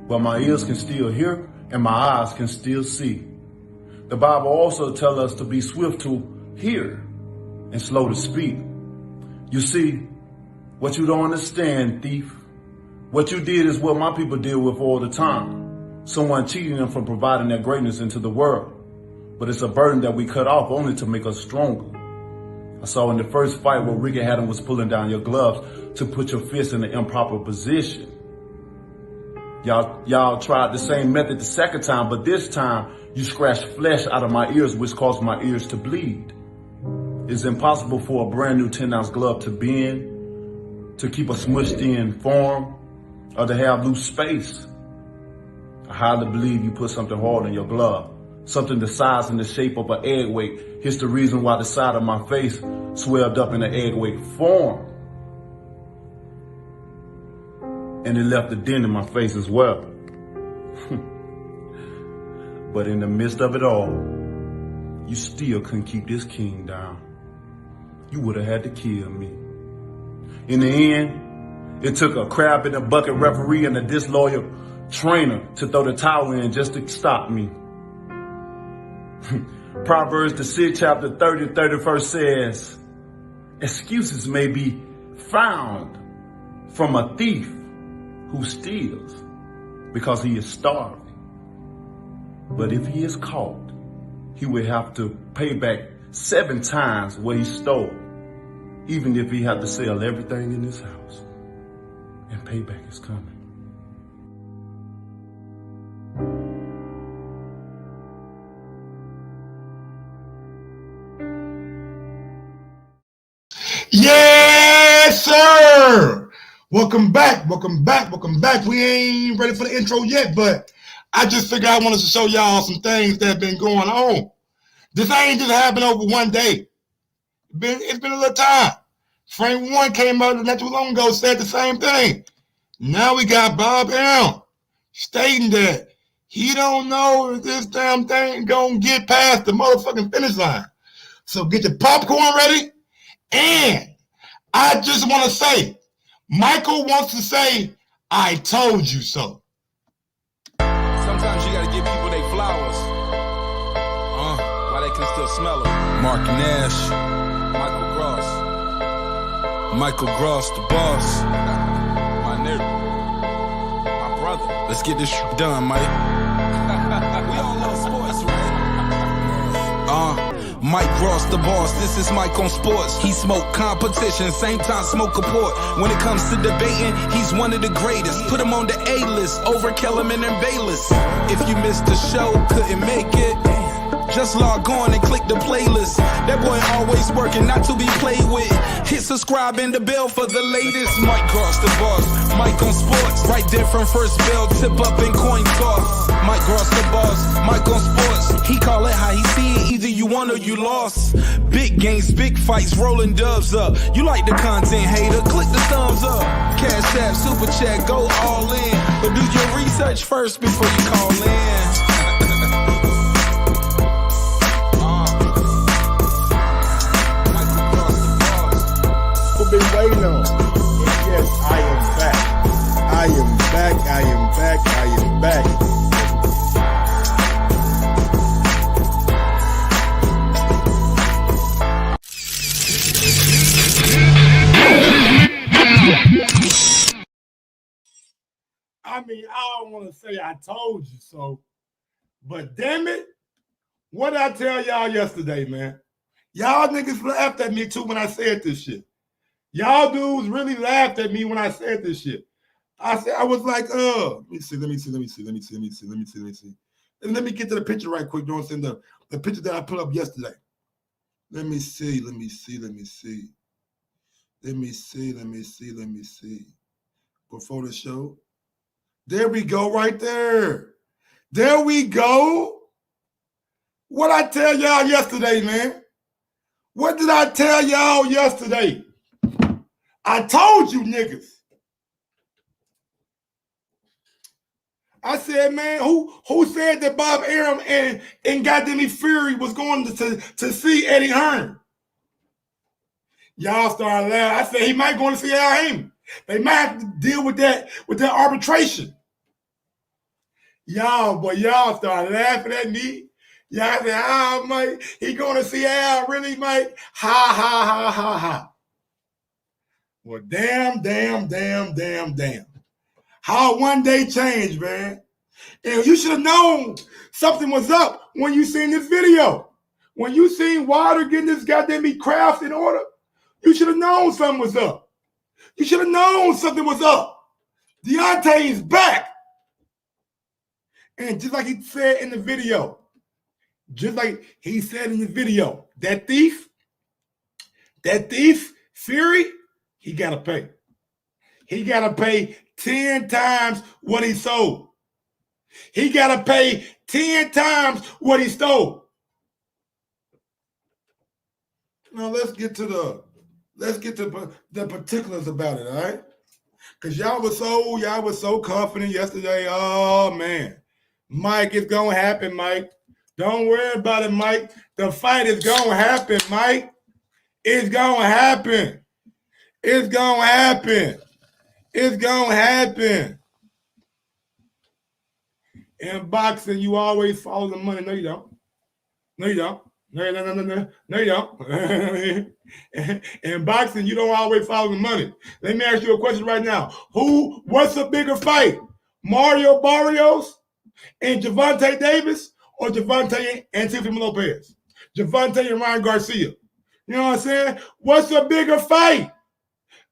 but my ears can still hear and my eyes can still see. The Bible also tells us to be swift to hear and slow to speak. You see, what you don't understand, thief, what you did is what my people deal with all the time. Someone cheating them from providing their greatness into the world. But it's a burden that we cut off only to make us stronger. I saw in the first fight where Ricky Haddon was pulling down your gloves to put your fist in the improper position. Y'all tried the same method the second time, but this time you scratched flesh out of my ears, which caused my ears to bleed. It's impossible for a brand new 10-ounce glove to bend, to keep a smushed in form, or to have loose space. I highly believe you put something hard in your glove. Something the size and the shape of an egg weight. Here's the reason why the side of my face swelled up in an egg weight form. And it left a dent in my face as well. But in the midst of it all, you still couldn't keep this king down. You would have had to kill me. In the end, it took a crab in a bucket referee and a disloyal trainer to throw the towel in just to stop me. Proverbs, the 6th chapter 30, 31st says, excuses may be found from a thief who steals because he is starving. But if he is caught, he will have to pay back 7 times what he stole, even if he had to sell everything in his house. And payback is coming. Yes, sir. Welcome back. We ain't ready for the intro yet, but I just figured I wanted to show y'all some things that have been going on. This ain't just happened over one day. It's been a little time. Frank Warren came out not too long ago, said the same thing. Now we got Bob Hearn stating that he don't know if this damn thing gonna get past the motherfucking finish line. So get your popcorn ready. And I just want to say, Michael wants to say, I told you so. Sometimes you got to give people their flowers while they can still smell them. Mark Nash, Michael Gross, the boss. My nigga, my brother. Let's get this done, Mike. We all love sports, right? Mike Ross, the boss, this is Mike on sports. He smoke competition, same time smoke a port. When it comes to debating, he's one of the greatest. Put him on the A-list, over Kellerman and Bayless. If you missed the show, couldn't make it, just log on and click the playlist. That boy always working, not to be played with. Hit subscribe and the bell for the latest. Mike Gross, the boss, Mike on sports. Right there from first bell, tip up and coin toss. Mike Gross, the boss, Mike on sports. He call it how he see it, either you won or you lost. Big games, big fights, rolling dubs up. You like the content, hater, click the thumbs up. Cashapp, super chat, go all in. But do your research first before you call in. Been waiting on. Yes, I am back. I mean, I don't want to say I told you so, but damn it, what did I tell y'all yesterday, man? Y'all niggas laughed at me too when I said this shit. Y'all dudes really laughed at me when I said this shit. I was like, let me see. Let me get to the picture right quick. Don't send the picture that I put up yesterday. Let me see. Before the show. There we go, right there. There we go. What I tell y'all yesterday, man? What did I tell y'all yesterday? I told you niggas. I said, man, who said that Bob Arum and goddamn Fury was going to see Eddie Hearn? Y'all started laughing. I said he might go to see Al Heyman. They might have to deal with that arbitration. Y'all started laughing at me. Y'all said, "Ah, Mike, he going to see Al, really, Mike? Ha, ha, ha, ha, ha." Well, damn. How one day changed, man. And you should have known something was up when you seen this video. When you seen Wilder getting this goddamn meat craft in order, you should have known something was up. You should have known something was up. Deontay is back. And just like he said in the video, that thief, Fury, he got to pay. He got to pay 10 times what he sold. He got to pay 10 times what he stole. Now let's get to the particulars about it, all right? Because y'all was so confident yesterday. Oh man, Mike, it's gonna happen, Mike. Don't worry about it, Mike. The fight is gonna happen, Mike. It's gonna happen. It's gonna happen. It's gonna happen. In boxing, you always follow the money. No, you don't. No, you don't. No, you don't. In boxing, you don't always follow the money. Let me ask you a question right now. What's a bigger fight? Mario Barrios and Gervonta Davis, or Gervonta and Teofimo Lopez? Gervonta and Ryan Garcia. You know what I'm saying? What's a bigger fight?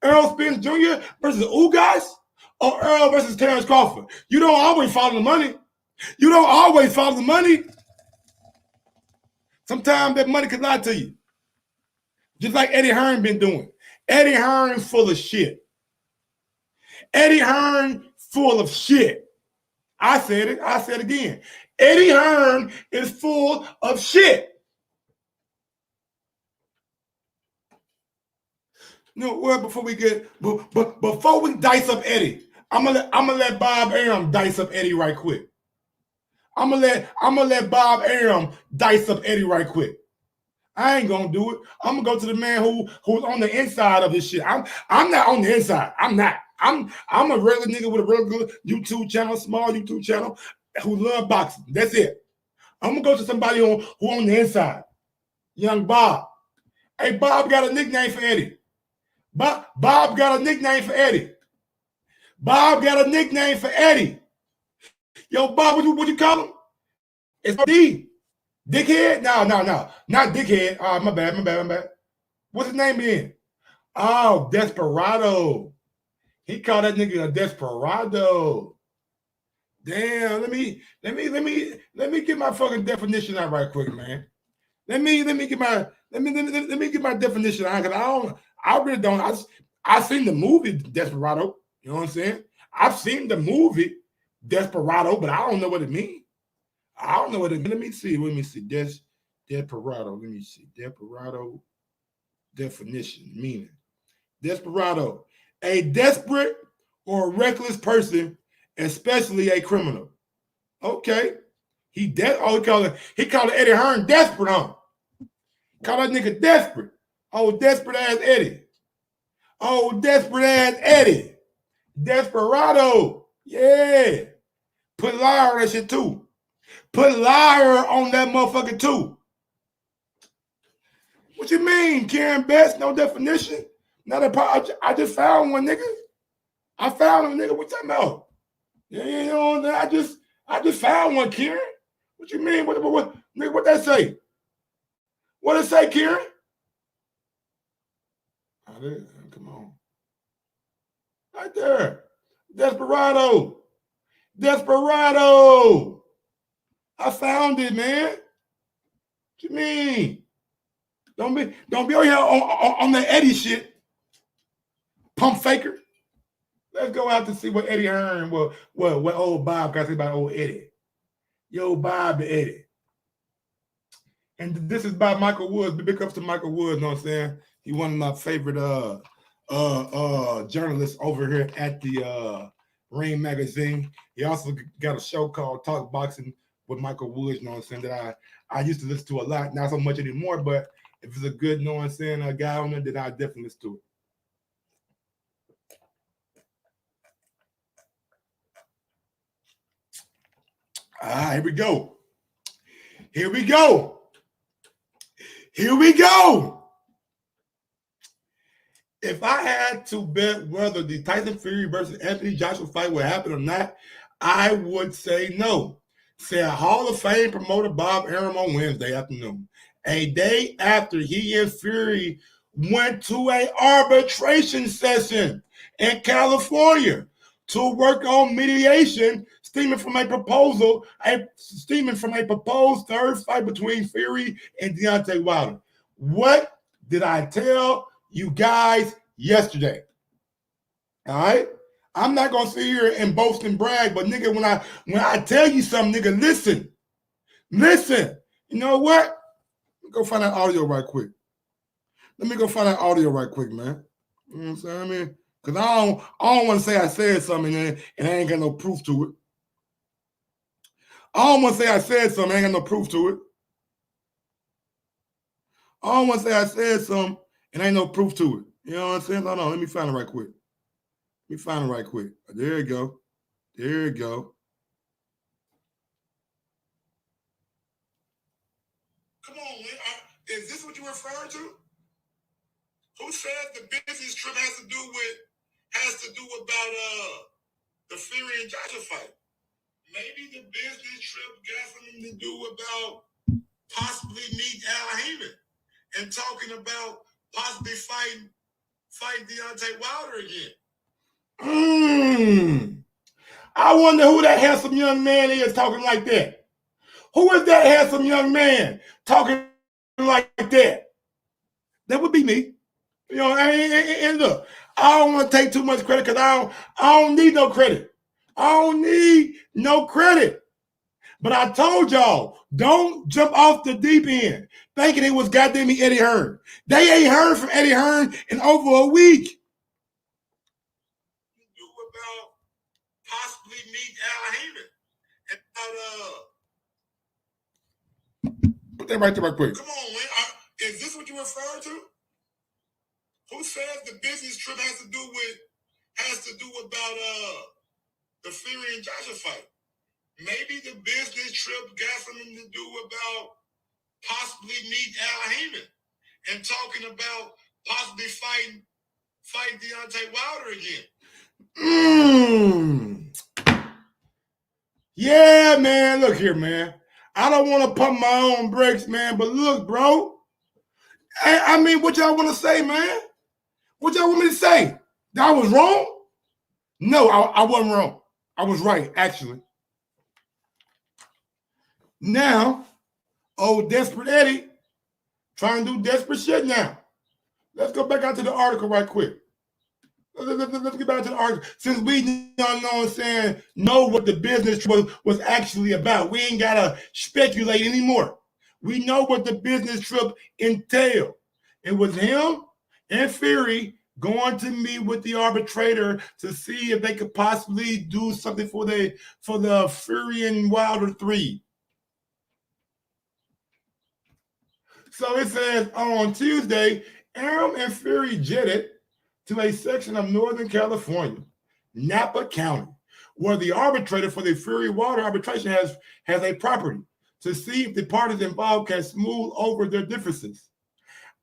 Errol Spence Jr. versus Ugas, or Errol versus Terrence Crawford? You don't always follow the money. You don't always follow the money. Sometimes that money could lie to you. Just like Eddie Hearn been doing. Eddie Hearn's full of shit. Eddie Hearn full of shit. I said it. I said it again. Eddie Hearn is full of shit. You know what? Before we dice up Eddie, I'm gonna let Bob Arum dice up Eddie right quick. I'm gonna let Bob Arum dice up Eddie right quick. I ain't gonna do it. I'm gonna go to the man who's on the inside of this shit. I'm not on the inside. I'm not. I'm a regular nigga with a real good YouTube channel, small YouTube channel, who love boxing. That's it. I'm gonna go to somebody who on the inside. Young Bob. Hey, Bob got a nickname for Eddie. Bob got a nickname for Eddie. Bob got a nickname for Eddie. Yo, Bob, what you call him? It's D. Dickhead? No. Not Dickhead. My bad. What's his name again? Oh, Desperado. He called that nigga a Desperado. Damn, let me get my fucking definition out right quick, man. Let me get my definition out, because I really don't. I've seen the movie Desperado. You know what I'm saying? I've seen the movie Desperado, but I don't know what it means. I don't know what it means. Let me see. Desperado. Let me see. Desperado definition, meaning. Desperado, a desperate or reckless person, especially a criminal. Okay. He called Eddie Hearn desperate, huh? Call that nigga desperate. Oh, desperate ass Eddie. Oh, desperate ass Eddie. Desperado. Yeah. Put liar on that shit too. Put liar on that motherfucker too. What you mean, Karen Best? No definition? Not a I just found one, nigga. I found one, nigga. What you talking about? Yeah, you know, I just found one, Karen. What you mean? What nigga, what that say? What it say, Karen? Come on. Right there. Desperado. I found it, man. What you mean? Don't be on here on the Eddie shit. Pump faker. Let's go out to see what Eddie Hearn, what old Bob got to say about old Eddie. Yo, Bob the Eddie. And this is by Michael Woods. Big ups to Michael Woods, know what I'm saying? He one of my favorite journalists over here at the Ring Magazine. He also got a show called Talk Boxing with Michael Woods, you know what I'm saying, that I used to listen to a lot, not so much anymore, but if it's a good, you know what I'm saying, a guy on there, then I definitely listen to it. Here we go. Here we go. Here we go. If I had to bet whether the Tyson Fury versus Anthony Joshua fight would happen or not, I would say no. Said Hall of Fame promoter Bob Arum on Wednesday afternoon, a day after he and Fury went to an arbitration session in California to work on mediation, stemming from a proposed third fight between Fury and Deontay Wilder. What did I tell you guys yesterday? All right? I'm not gonna sit here and boast and brag, but nigga, when I tell you something, nigga, listen. Listen. You know what? Let me go find that audio right quick. Let me go find that audio right quick, man. You know what I'm saying? I mean, because I don't want to say I said something and I ain't got no proof to it. I don't want to say I said something, I ain't got no proof to it. I don't want to say I said something and ain't no proof to it. You know what I'm saying? Hold on, let me find it right quick. Let me find it right quick. There you go. There you go. Come on, man. Is this what you're referring to? Who said the business trip has to do about the Fury and Joshua fight? Maybe the business trip got something to do about possibly meet Al Heyman and talking about possibly fighting Deontay Wilder again. I wonder who that handsome young man is talking like that. Who is that handsome young man talking like that? That would be me. You know, and look, I don't want to take too much credit because I don't need no credit. I don't need no credit. But I told y'all, don't jump off the deep end thinking it was goddamn Eddie Hearn. They ain't heard from Eddie Hearn in over a week. About possibly meet Al Heyman. Put that right there right quick. Come on, man. Is this what you're referring to? Who says the business trip has to do about the Fury and Joshua fight? Maybe the business trip got something to do about possibly meet Al Heyman and talking about possibly fighting Deontay Wilder again. Yeah, man. Look here, man. I don't want to pump my own brakes, man. But look, bro. I mean, what y'all want to say, man? What y'all want me to say? That I was wrong? No, I wasn't wrong. I was right, actually. Now, old Desperate Eddie trying to do desperate shit now. Let's go back out to the article right quick. Let's get back to the article. Since we don't know what the business was actually about, we ain't got to speculate anymore. We know what the business trip entailed. It was him and Fury going to meet with the arbitrator to see if they could possibly do something for the Fury and Wilder 3. So it says on Tuesday, Arum and Fury jetted to a section of Northern California, Napa County, where the arbitrator for the Fury Wilder arbitration has a property to see if the parties involved can smooth over their differences.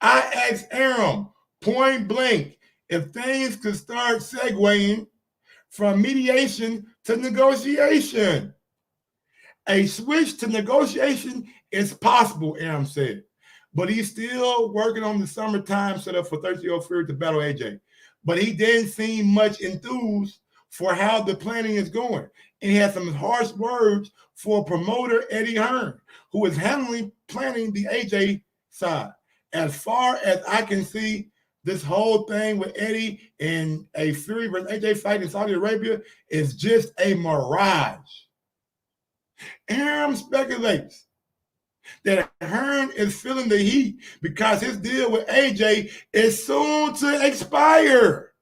I asked Arum point blank if things could start segueing from mediation to negotiation. A switch to negotiation is possible, Arum said. But he's still working on the summertime setup for 30-year-old Fury to battle AJ. But he didn't seem much enthused for how the planning is going. And he had some harsh words for promoter Eddie Hearn, who is planning the AJ side. As far as I can see, this whole thing with Eddie and a Fury versus AJ fight in Saudi Arabia is just a mirage. Arum speculates that Hearn is feeling the heat because his deal with AJ is soon to expire.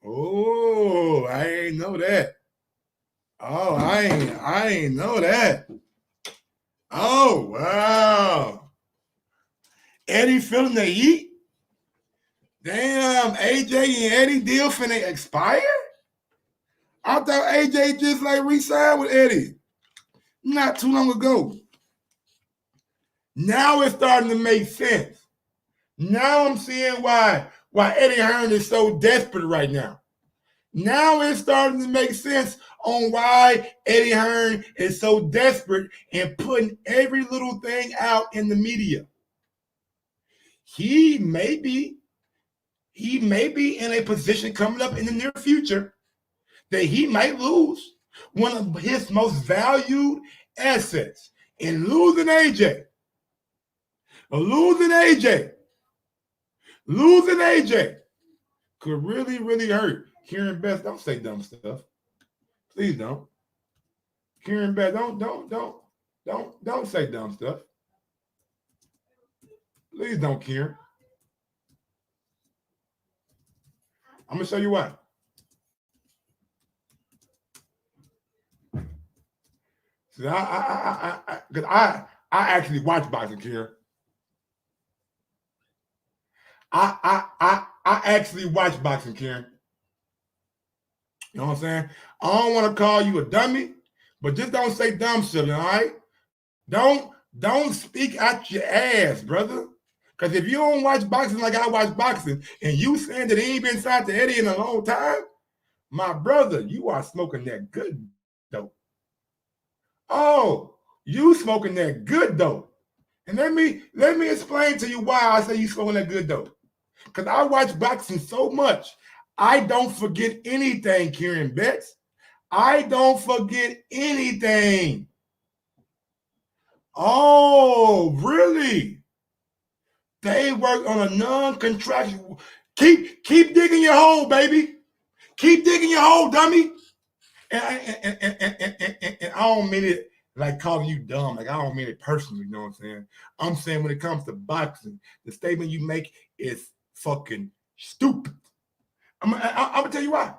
Oh, I ain't know that. Oh, I ain't know that. Oh, wow. Eddie feeling the heat? Damn, AJ and Eddie deal finna expire? I thought AJ just like re-signed with Eddie. not too long ago. Now it's starting to make sense. Now I'm seeing why Eddie Hearn is so desperate right now. Now it's starting to make sense on why Eddie Hearn is so desperate and putting every little thing out in the media. He may be in a position coming up in the near future that he might lose one of his most valued assets. And losing AJ could really, really hurt. Kieran Best, don't say dumb stuff. Please don't. Kieran Best, don't say dumb stuff. Please don't, Kieran. I'm gonna show you why. See, I actually watch boxing, Kieran. I actually watch boxing, Kieran. You know what I'm saying? I don't want to call you a dummy, but just don't say dumb shit, all right? Don't speak out your ass, brother. Because if you don't watch boxing like I watch boxing, and you saying that he ain't been signed to Eddie in a long time, my brother, you are smoking that good dope. Oh, you smoking that good dope. And let me explain to you why I say you smoking that good dope. Because I watch boxing so much, I don't forget anything, Kieran Betts. I don't forget anything. Oh, really? They work on a non-contractual. Keep digging your hole, baby. Keep digging your hole, dummy. And I don't mean it like calling you dumb. Like, I don't mean it personally, you know what I'm saying? I'm saying when it comes to boxing, the statement you make is fucking stupid. I'm gonna tell you why.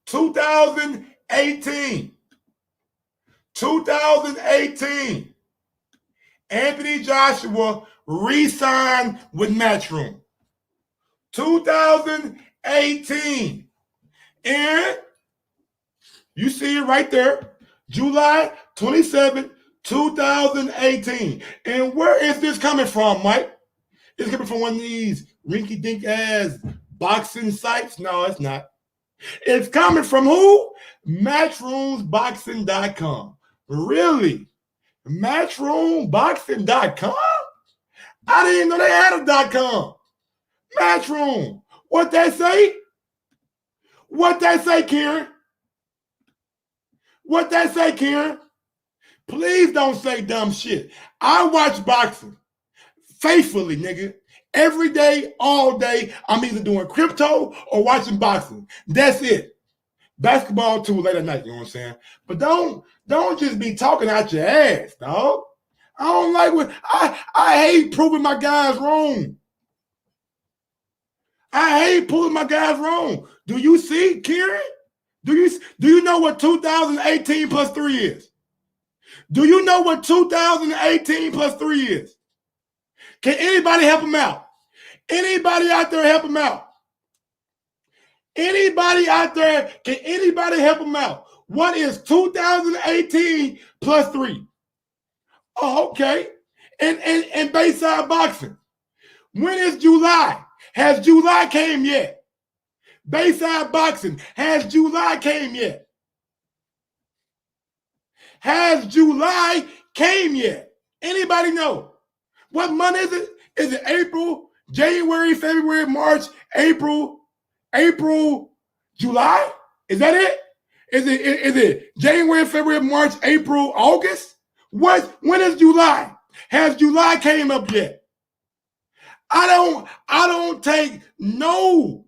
2018, Anthony Joshua re-signed with Matchroom. 2018. And you see it right there, July 27, 2018. And where is this coming from, Mike? It's coming from one of these rinky-dink ass boxing sites? No, it's not. It's coming from who? Matchroomboxing.com. Really? Matchroomboxing.com? I didn't even know they had a .com. Matchroom. What they say? What they say, Kieran? What they say, Kieran? Please don't say dumb shit. I watch boxing faithfully, nigga. Every day, all day, I'm either doing crypto or watching boxing. That's it. Basketball too late at night, you know what I'm saying? But don't just be talking out your ass, dog. I don't like what I hate proving my guys wrong. I hate proving my guys wrong. Do you see, Kieran? Do you know what 2018 plus 3 is? Do you know what 2018 plus 3 is? Can anybody help him out? Anybody out there help him out? Anybody out there, can anybody help him out? What is 2018 plus 3? Oh, okay. And Bayside Boxing. When is July? Has July came yet? Bayside Boxing. Has July came yet? Has July came yet? Anybody know? What month is it? Is it April, January, February, March, April, July? Is that it? Is it January, February, March, April, August? When is July? Has July came up yet? I don't take no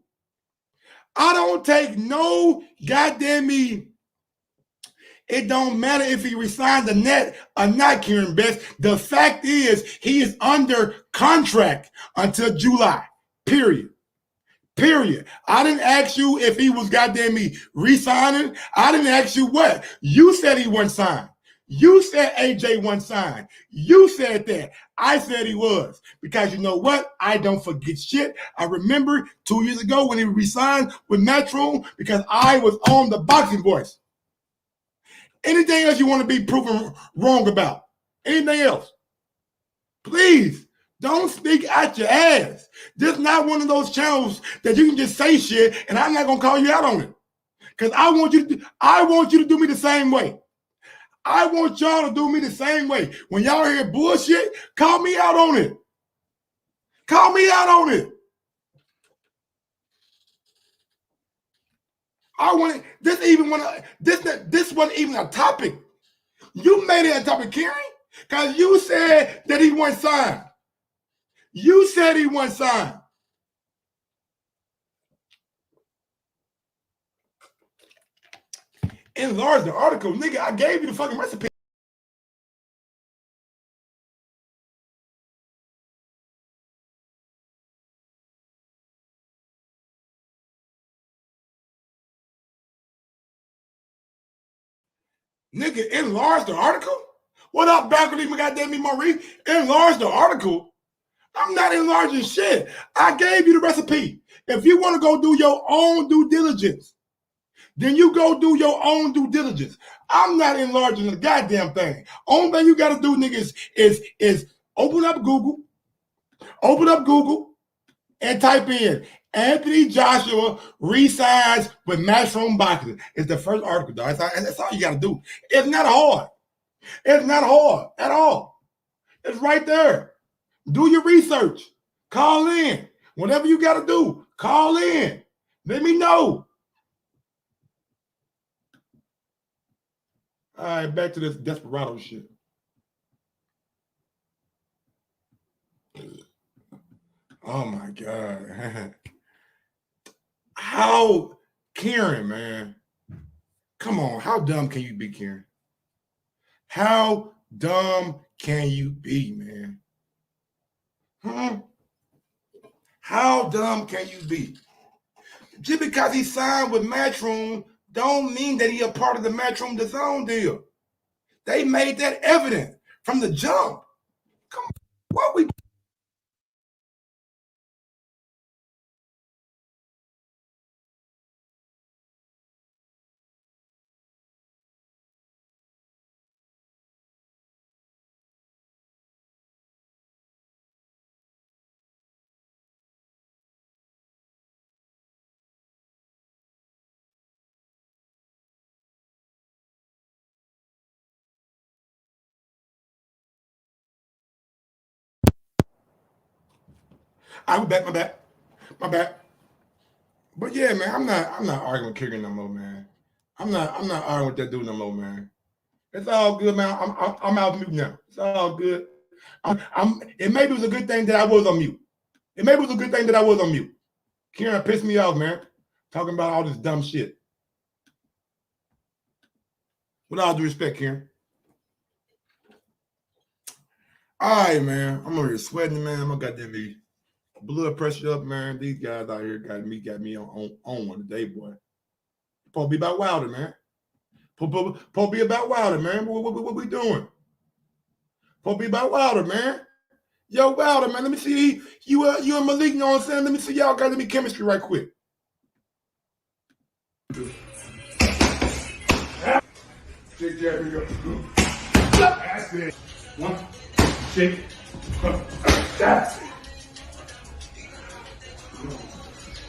goddamn me. It don't matter if he resigned the net or not, Kieran Best. The fact is he is under contract until July. Period. I didn't ask you if he was goddamn me re-signing. I didn't ask you what. You said he wasn't signed. You said AJ wasn't signed. You said that. I said he was. Because you know what? I don't forget shit. I remember 2 years ago when he re-signed with Matchroom because I was on the Boxing Voice. Anything else you want to be proven wrong about? Anything else? Please don't speak out your ass. This is not one of those channels that you can just say shit and I'm not gonna call you out on it. Because I want you to do me the same way. I want y'all to do me the same way. When y'all hear bullshit, call me out on it. Call me out on it. I want it. This wasn't even a topic. You made it a topic, Karen, because you said that he wasn't signed. You said he wasn't signed. Enlarge the article, nigga. I gave you the fucking recipe. Nigga, enlarge the article? What up, Balcony? Goddamn me, Maurice. Enlarge the article? I'm not enlarging shit. I gave you the recipe. If you want to go do your own due diligence, then you go do your own due diligence. I'm not enlarging the goddamn thing. Only thing you got to do, niggas, is open up Google, and type in Anthony Joshua resigns with Matchroom Boxing. It's the first article, dog. That's all you got to do. It's not hard. It's not hard at all. It's right there. Do your research. Call in. Whatever you got to do, call in. Let me know. All right, back to this desperado shit. Oh my God. How, Karen, man? Come on, how dumb can you be, Karen? How dumb can you be, man? How dumb can you be? Just because he signed with Matchroom don't mean that he a part of the Matchroom DAZN deal. They made that evident from the jump. Come on, what we I bet my bad. But yeah, man, I'm not arguing with Kieran no more, man. I'm not arguing with that dude no more, man. It's all good, man. I'm out of mute now. It's all good. It maybe was a good thing that I was on mute. It maybe was a good thing that I was on mute. Kieran pissed me off, man. Talking about all this dumb shit. With all due respect, Kieran. All right, man. I'm over here sweating, man. My goddamn me. Blood pressure up, man. These guys out here got me on one today, boy. Supposed to be about Wilder, man. Supposed to be about Wilder, man. What we doing? Supposed to be about Wilder, man. Yo, Wilder, man. Let me see you and Malik. You know what I'm saying? Let me see y'all got me chemistry right quick. Shake that, here we go. That's it. One, shake. That's it.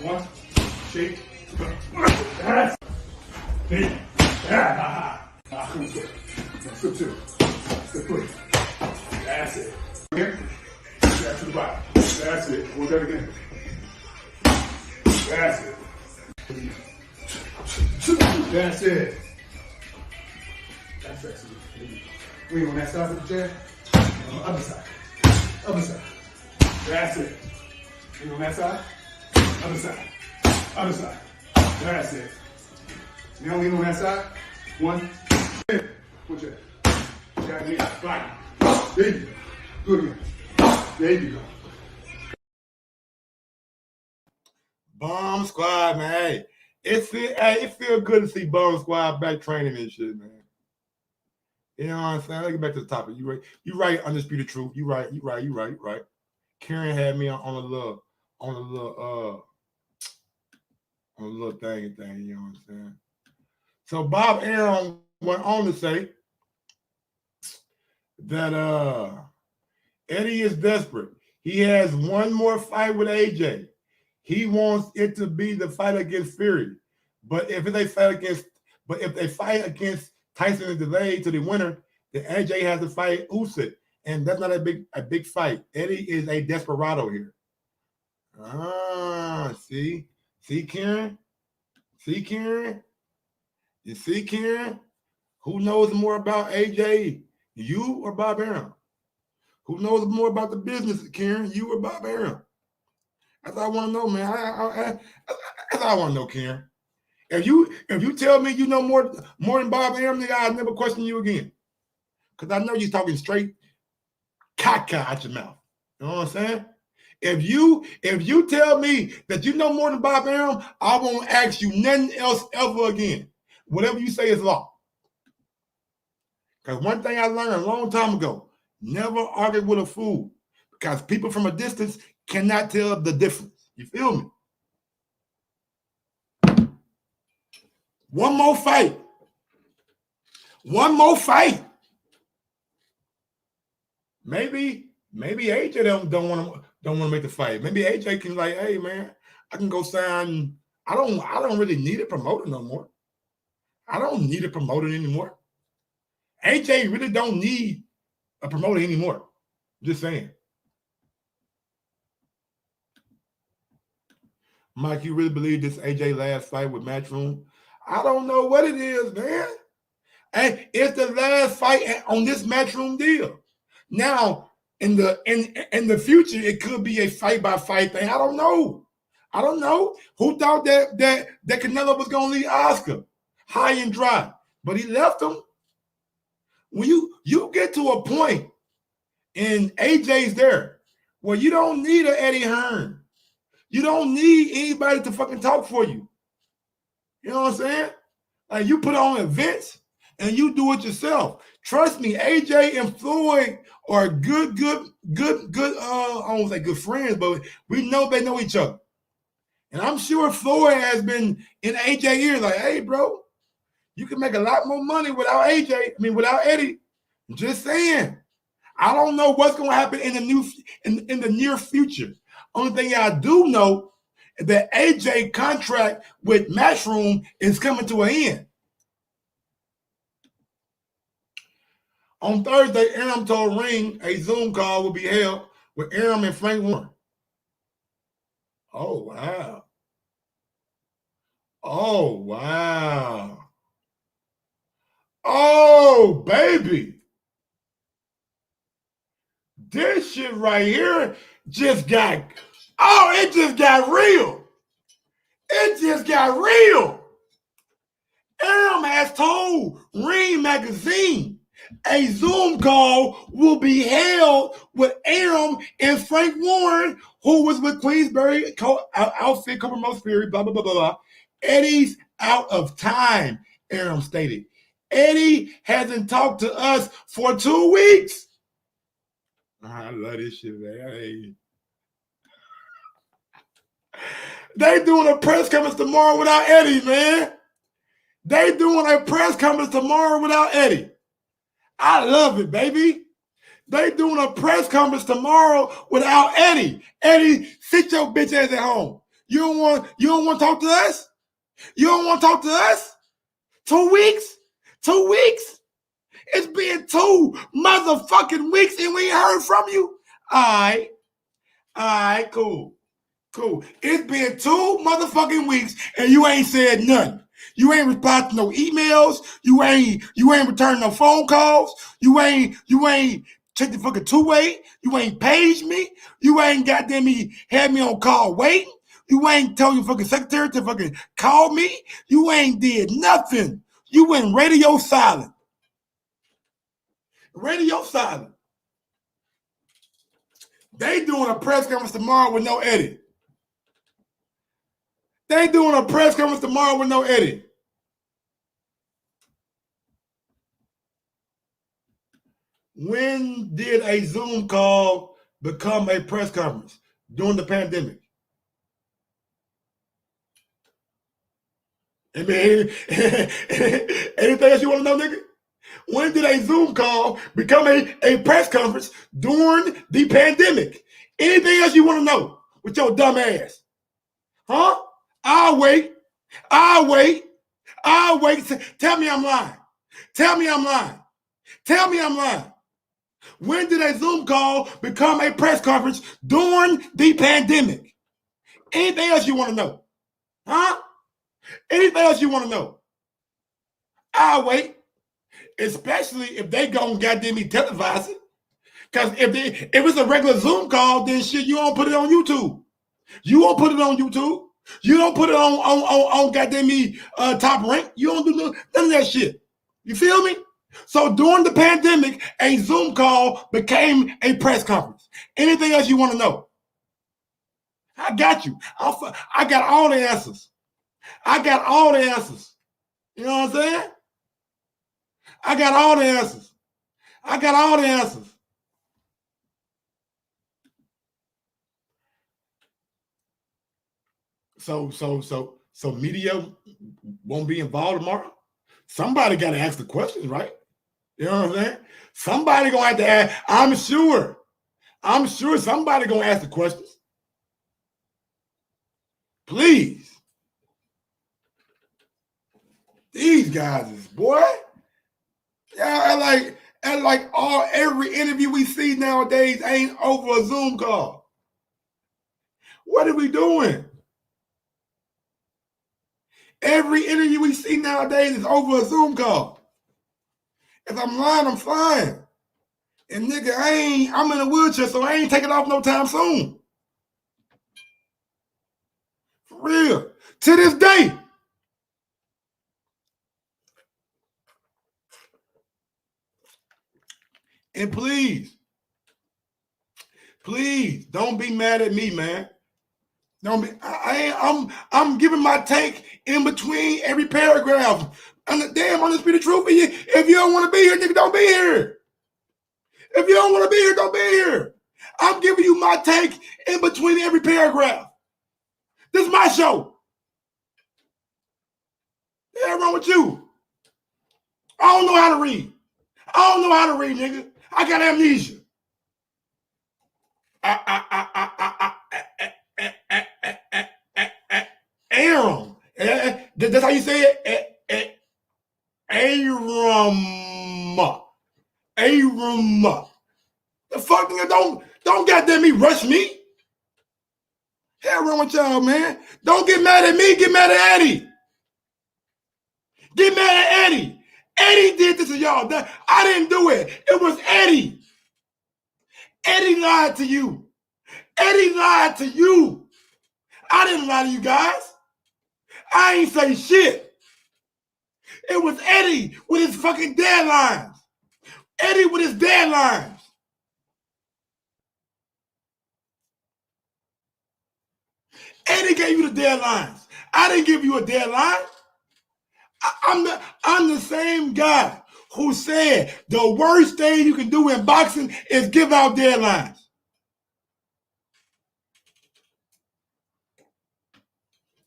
One, shake. That's it. Step two. Step three. That's it. Again. Back to the bottom. That's it. We'll do that again. That's it. That's it. That's excellent. Lean on that side of the chair. Other side. Other side. That's it. Lean on that side. Other side. Other side. That's it. Now lean on that side. One. Put your got me. Right. There you go. Good again. There you go. Bomb Squad, man. Hey, it feel good to see Bomb Squad back training and shit, man. You know what I'm saying? Let's get back to the topic. You right, Undisputed Truth. You right. Karen had me on a little thing, you know what I'm saying? So Bob Arum went on to say that Eddie is desperate. He has one more fight with AJ. He wants it to be the fight against Fury. But if they fight against Tyson is delayed to the winner, then AJ has to fight Usyk. And that's not a big fight. Eddie is a desperado here. See? See, Karen? See, Karen? You see, Karen? Who knows more about AJ? You or Bob Arum? Who knows more about the business, Karen? You or Bob Arum? That's all I want to know, man. That's all I want to know, Karen. If you tell me you know more than Bob Arum, nigga, I'll never question you again. Because I know you're talking straight caca out your mouth. You know what I'm saying? If you tell me that you know more than Bob Arum, I won't ask you nothing else ever again. Whatever you say is law. Because one thing I learned a long time ago, never argue with a fool. Because people from a distance cannot tell the difference. You feel me? One more fight. One more fight. Maybe AJ don't want to make the fight. Maybe AJ can like, hey man, I can go sign. I don't really need a promoter no more. I don't need a promoter anymore. AJ really don't need a promoter anymore. Just saying. Mike, you really believe this AJ last fight with Matchroom? I don't know what it is, man. And it's the last fight on this Matchroom deal. Now, in the future, it could be a fight-by-fight thing. I don't know. Who thought that Canelo was going to leave Oscar high and dry? But he left him. When you get to a point, and AJ's there, where you don't need an Eddie Hearn. You don't need anybody to fucking talk for you. You know what I'm saying? Like, you put on events and you do it yourself. Trust me, AJ and Floyd are good, I don't want to say good friends, but we know they know each other. And I'm sure Floyd has been in AJ ear like, hey, bro, you can make a lot more money without Eddie. Just saying. I don't know what's going to happen in the near future. Only thing I do know is that AJ contract with Matchroom is coming to an end. On Thursday, Arum told Ring a Zoom call will be held with Arum and Frank Warren. Oh, wow. Oh, wow. Oh, baby. This shit right here just got real. It just got real. Arum has told Ring Magazine a Zoom call will be held with Arum and Frank Warren, who was with Queensberry outfit, co-promote Fury, blah, blah, blah, blah, blah. Eddie's out of time, Arum stated. Eddie hasn't talked to us for 2 weeks. I love this shit, man. Hey. They doing a press conference tomorrow without Eddie, man. They doing a press conference tomorrow without Eddie. I love it, baby. They doing a press conference tomorrow without Eddie. Eddie, sit your bitch ass at home. You don't want to talk to us? You don't want to talk to us? 2 weeks? 2 weeks? It's been 2 motherfucking weeks and we ain't heard from you? All right, cool. It's been 2 motherfucking weeks and you ain't said nothing. You ain't replied to no emails. You ain't returned no phone calls. You ain't checked the fucking two-way. You ain't paged me. You ain't goddamn me had me on call waiting. You ain't told your fucking secretary to fucking call me. You ain't did nothing. You went radio silent. Radio silent. They doing a press conference tomorrow with no Eddie. They doing a press conference tomorrow with no Eddie. When did a Zoom call become a press conference? During the pandemic. I mean, anything else you want to know, nigga? When did a Zoom call become a press conference during the pandemic? Anything else you want to know with your dumb ass? Huh? I'll wait. I'll wait. I'll wait. Tell me I'm lying. Tell me I'm lying. Tell me I'm lying. When did a Zoom call become a press conference during the pandemic? Anything else you want to know? Huh? Anything else you want to know? I'll wait. Especially if they gon' goddamn me televise it. Because if it's a regular Zoom call, then shit, you don't put it on YouTube. You won't put it on YouTube. You don't put it on goddamn me Top Rank. You don't do none of that shit. You feel me? So during the pandemic, a Zoom call became a press conference. Anything else you want to know? I got you. I got all the answers. I got all the answers. You know what I'm saying? I got all the answers. I got all the answers. So media won't be involved tomorrow? Somebody got to ask the questions, right? You know what I'm saying? Somebody gonna have to ask. I'm sure somebody gonna ask the questions. Please. These guys is, boy. Yeah, every interview we see nowadays ain't over a Zoom call. What are we doing? Every interview we see nowadays is over a Zoom call. If I'm lying, I'm flying. And nigga, I'm in a wheelchair, so I ain't taking off no time soon. For real. To this day. And please don't be mad at me, man. Don't be. I'm giving my take in between every paragraph. And damn, on this be the truth. If you don't want to be here, nigga, don't be here. If you don't want to be here, don't be here. I'm giving you my take in between every paragraph. This is my show. What's wrong with you? I don't know how to read. Nigga. I got amnesia. Aaron. That's how you say it? Aram. The fuck, nigga, don't goddamn me rush me. Hell wrong with y'all, man. Don't get mad at me, get mad at Eddie. Get mad at Eddie. Eddie did this to y'all. I didn't do it. It was Eddie. Eddie lied to you. Eddie lied to you. I didn't lie to you guys. I ain't say shit. It was Eddie with his fucking deadlines. Eddie with his deadlines. Eddie gave you the deadlines. I didn't give you a deadline. I'm the same guy who said the worst thing you can do in boxing is give out deadlines.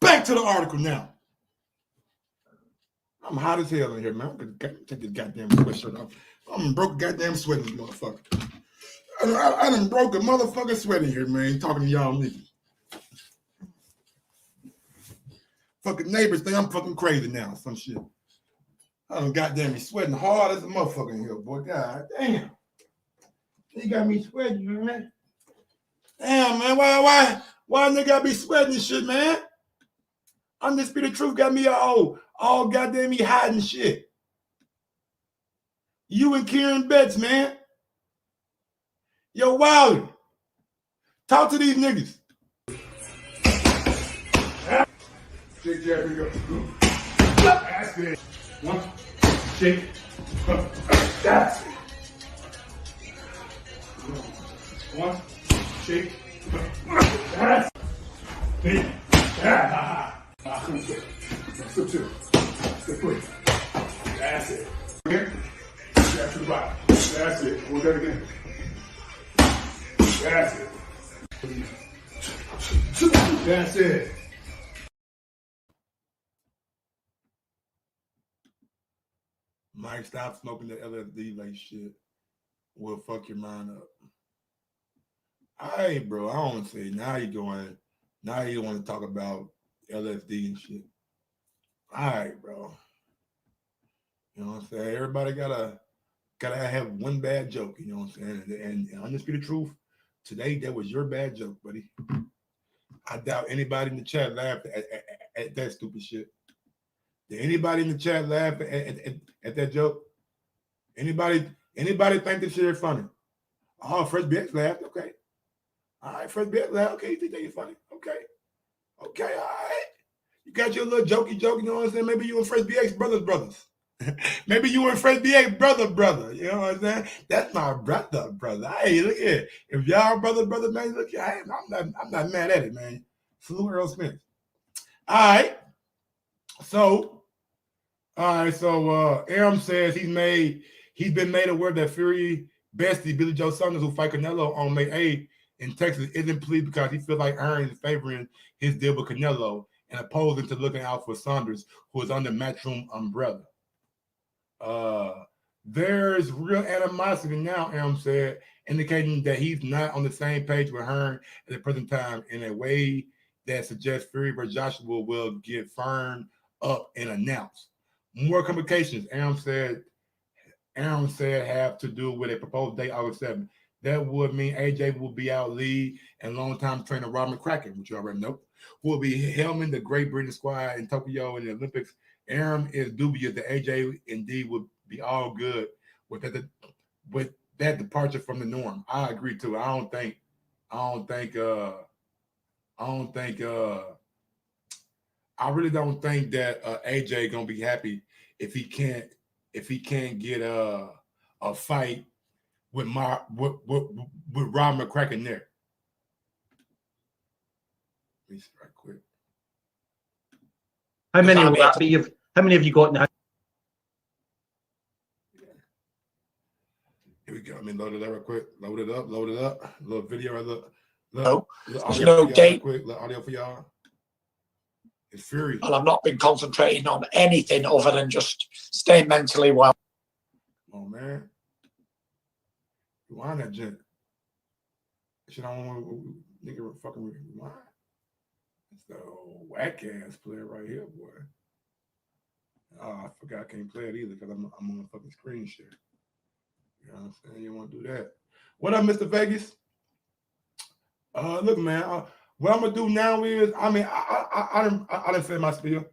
Back to the article now. I'm hot as hell in here, man. I'm gonna take this goddamn sweatshirt off. I'm broke goddamn sweat in this motherfucker. I done broke a motherfucking sweat in here, man, talking to y'all niggas. Fucking neighbors think I'm fucking crazy now, some shit. I done goddamn me sweating hard as a motherfucker in here, boy. God damn. They got me sweating, man. Damn, man. Why nigga gotta be sweating this shit, man? Undisputed Truth got me all goddamn me hot and shit. You and Kieran Betts, man. Yo, Wiley. Talk to these niggas. Shake, here we go. That's it. One, shake. That's it. One, shake. That's it. Step two. Step three. That's it. Again. Step to the bottom. That's it. We'll do that again. That's it. That's it. Mike, stop smoking the LSD like shit. Will fuck your mind up. All right, bro. I don't say now you going. Now you want to talk about LSD and shit. All right, bro. You know what I'm saying? Everybody gotta have one bad joke. You know what I'm saying? And undisputed truth, today that was your bad joke, buddy. I doubt anybody in the chat laughed at that stupid shit. Did anybody in the chat laugh at that joke? Anybody think this shit is funny? Oh, Fresh BX laughed. Okay. All right, Fresh BX laughed. Okay, you think it's funny? Okay. Okay, all right. You got your little jokey joke, you know what I'm saying? Maybe you and Fresh BX brothers. Maybe you and Fresh BX brother. You know what I'm saying? That's my brother. Hey, look here. If y'all brother, man, look here. I'm not mad at it, man. Salute Earl Smith. All right. So Aram says he's been made aware that Fury bestie Billy Joe Saunders, who fight Canelo on May 8th in Texas, isn't pleased because he feels like Hearn is favoring his deal with Canelo and opposing to looking out for Saunders, who is under Matchroom umbrella. There's real animosity now, Aram said, indicating that he's not on the same page with Hearn at the present time in a way that suggests Fury versus Joshua will get firmed up and announced. More complications, Aram said, have to do with a proposed date August 7th. That would mean AJ will be out lead and longtime trainer Rob McCracken, which you already know, who will be helming the Great Britain squad in Tokyo in the Olympics. Aram is dubious that AJ indeed would be all good with that departure from the norm. I agree too. I really don't think that AJ gonna be happy if he can't get a fight with Rob McCracken there. Let me see right quick. How many will that be? How many have you got now? Here we go. Let me load it up real quick. Load it up. A little video. There's no date. Little audio for y'all. It's Fury. Well, I've not been concentrating on anything other than just staying mentally well. Oh man. Rewind that jet. Shit, I don't want to nigga fucking rewind. It's the whack ass player right here, boy. Oh, I forgot I can't play it either because I'm on a fucking screen share. You know what I'm saying? You want to do that. What up, Mr. Vegas? Look, man. What I'm gonna do now is, I didn't say my spiel.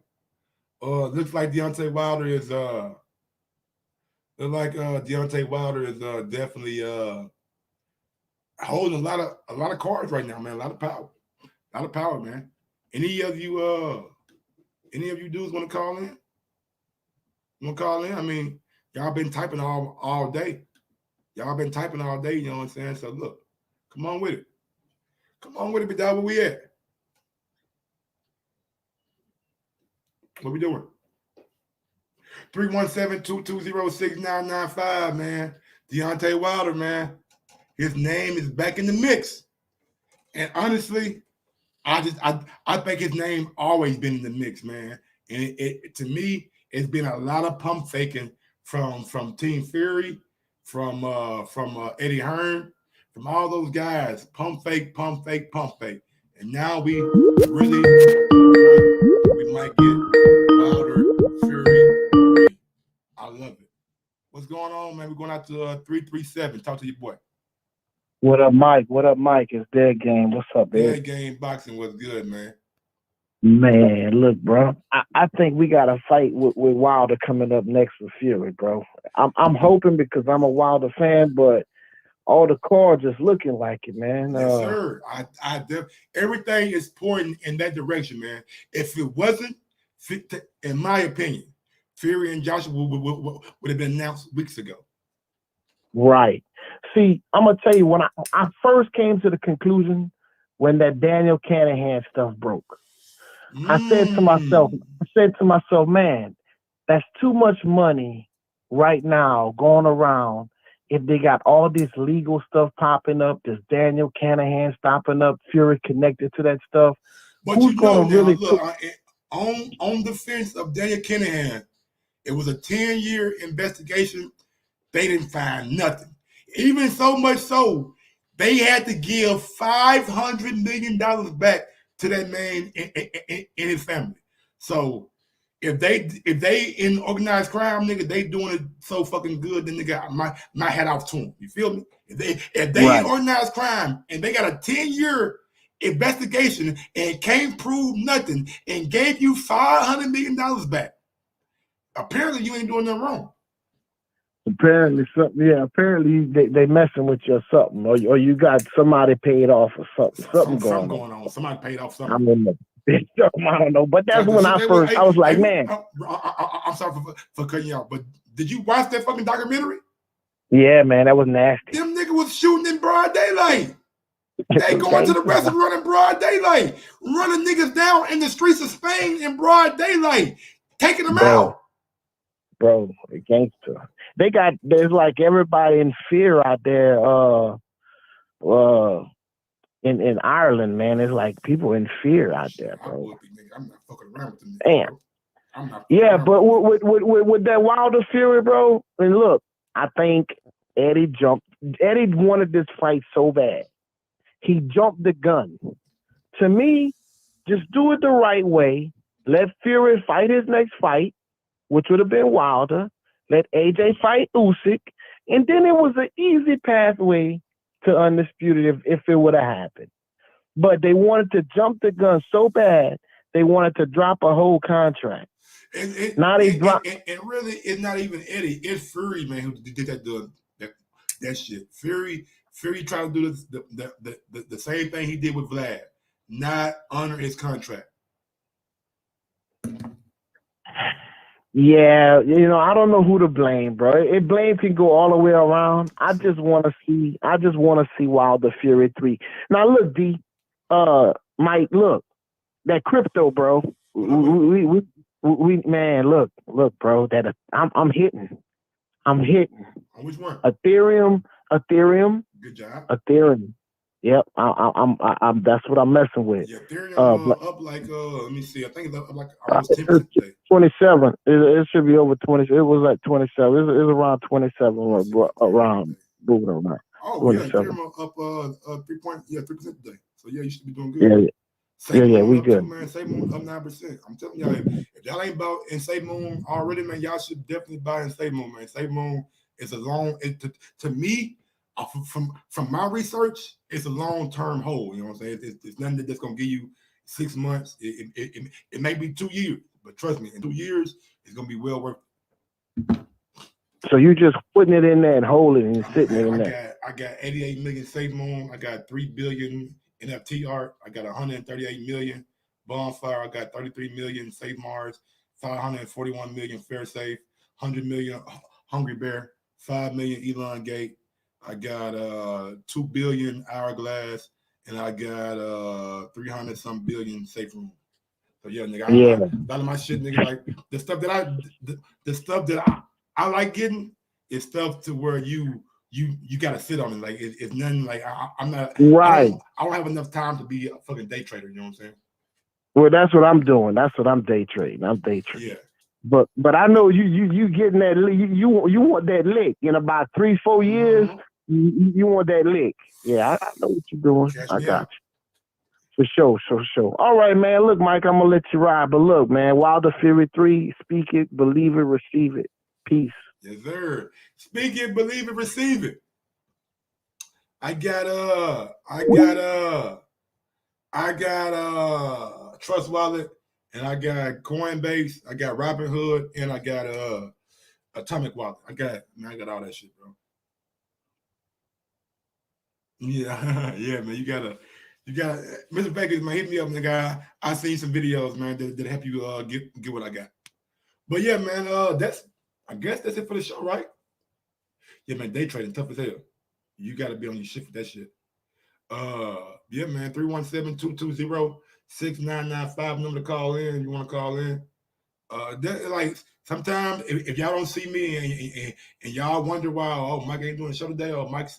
Looks like Deontay Wilder is definitely holding a lot of cards right now, man. A lot of power, man. Any of you dudes want to call in? I mean, y'all been typing all day. You know what I'm saying? So look, come on with it. Big dog. Where we at? What we doing? 317-220-6995, man. Deontay Wilder, man. His name is back in the mix. And honestly, I think his name always been in the mix, man. And it to me, it's been a lot of pump faking from Team Fury, from Eddie Hearn, from all those guys. Pump fake. And now we might get Wilder, Fury. I love it. What's going on, man? We're going out to 337. Talk to your boy. What up, Mike? It's Dead Game. What's up, man? Dead Game Boxing was good, man. Man, look, bro. I think we got a fight with Wilder coming up next with Fury, bro. I'm hoping because I'm a Wilder fan, but all the cards is looking like it, man. Yes, sir. Everything is pointing in that direction, man. If it wasn't, in my opinion, Fury and Joshua would have been announced weeks ago. Right. See, I'm gonna tell you, when I first came to the conclusion when that Daniel Canahan stuff broke, I said to myself, man, that's too much money right now going around. If they got all this legal stuff popping up, this Daniel Canahan stopping up, Fury connected to that stuff. But who's going to really on the fence of Daniel Canahan It was a 10-year investigation. They didn't find nothing. Even so much so, they had to give $500 million back to that man and his family. So if they in organized crime, nigga, they doing it so fucking good, then nigga, my hat off to them. You feel me? If they in organized crime and they got a 10-year investigation and can't prove nothing and gave you $500 million back, apparently you ain't doing nothing wrong. Apparently something, yeah. Apparently they messing with you or something, or you got somebody paid off or something. Something going on. Somebody paid off something. I don't know. But that's when I was like, man. I'm sorry for cutting you off, but did you watch that fucking documentary? Yeah, man, that was nasty. Them niggas was shooting in broad daylight. They going to the restaurant running broad daylight, running niggas down in the streets of Spain in broad daylight, taking them out. Bro, a gangster. There's like everybody in fear out there. In Ireland, man, it's like people in fear out there, bro. I'm not fucking around with them. Damn. Yeah, but with that Wilder Fury, bro. And look, I think Eddie wanted this fight so bad. He jumped the gun. To me, just do it the right way. Let Fury fight his next fight, which would have been Wilder. Let AJ fight Usyk, and then it was an easy pathway to Undisputed if it would have happened. But they wanted to jump the gun so bad, they wanted to drop a whole contract. And really, it's not even Eddie. It's Fury, man, who did that shit. Fury tried to do the same thing he did with Vlad, not honor his contract. Yeah, I don't know who to blame, bro. Blame can go all the way around. I just want to see Wilder Fury 3. Now look, D, Mike, look, that crypto, bro. We man, look, bro. That I'm hitting. On which one? Ethereum. Good job. Ethereum. Yep, I'm. That's what I'm messing with. Yeah, Ethereum up like let me see. I think it's up like almost 10% today. 27. It should be over 20. It was like 27. It's around 27 around moving around. Oh 27. Yeah, Ethereum up 3% today. So yeah, you should be doing good. Yeah, we good. Too, man. Save Moon up 9%. I'm telling y'all, if y'all ain't bought in Save Moon already, man, y'all should definitely buy in Save Moon, man. Save Moon is a long. To me, from my research, it's a long-term hold. You know what I'm saying? It's nothing that's gonna give you 6 months. It may be 2 years, but trust me, in 2 years, it's gonna be well worth it. So you just putting it in there and holding it and sitting in there. I got 88 million Save Moon. I got 3 billion NFT art. I got 138 million Bonfire. I got 33 million Save Mars. 541 million Fair Safe. 100 million Hungry Bear. 5 million Elon Gate. I got 2 billion Hourglass, and I got 300 some billion Safe Room. So yeah, nigga, a lot of my shit, nigga, like the stuff that I like getting is stuff to where you gotta sit on it. Like it's nothing like I'm not right. I don't have enough time to be a fucking day trader. You know what I'm saying? Well, that's what I'm doing. That's what I'm day trading. Yeah. But I know you getting that you want that lick in about 3-4 years. You want that lick. Yeah, I know what you're doing. I got you. For sure. All right, man. Look, Mike, I'm gonna let you ride. But look, man, Wilder Fury 3, speak it, believe it, receive it. Peace. Yes, sir. Speak it, believe it, receive it. I got Trust Wallet, and I got Coinbase, I got Robinhood, and I got Atomic Wallet. I got all that shit, bro. Yeah, yeah, man. You got Mr. Vegas, man, hit me up, nigga. I seen some videos, man, that help you get what I got. But yeah, man, I guess that's it for the show, right? Yeah, man, day trading tough as hell. You gotta be on your shit for that shit. Yeah, man, 317-220-6995 number to call in. You want to call in? Like sometimes if y'all don't see me and y'all wonder why, Mike ain't doing the show today, or Mike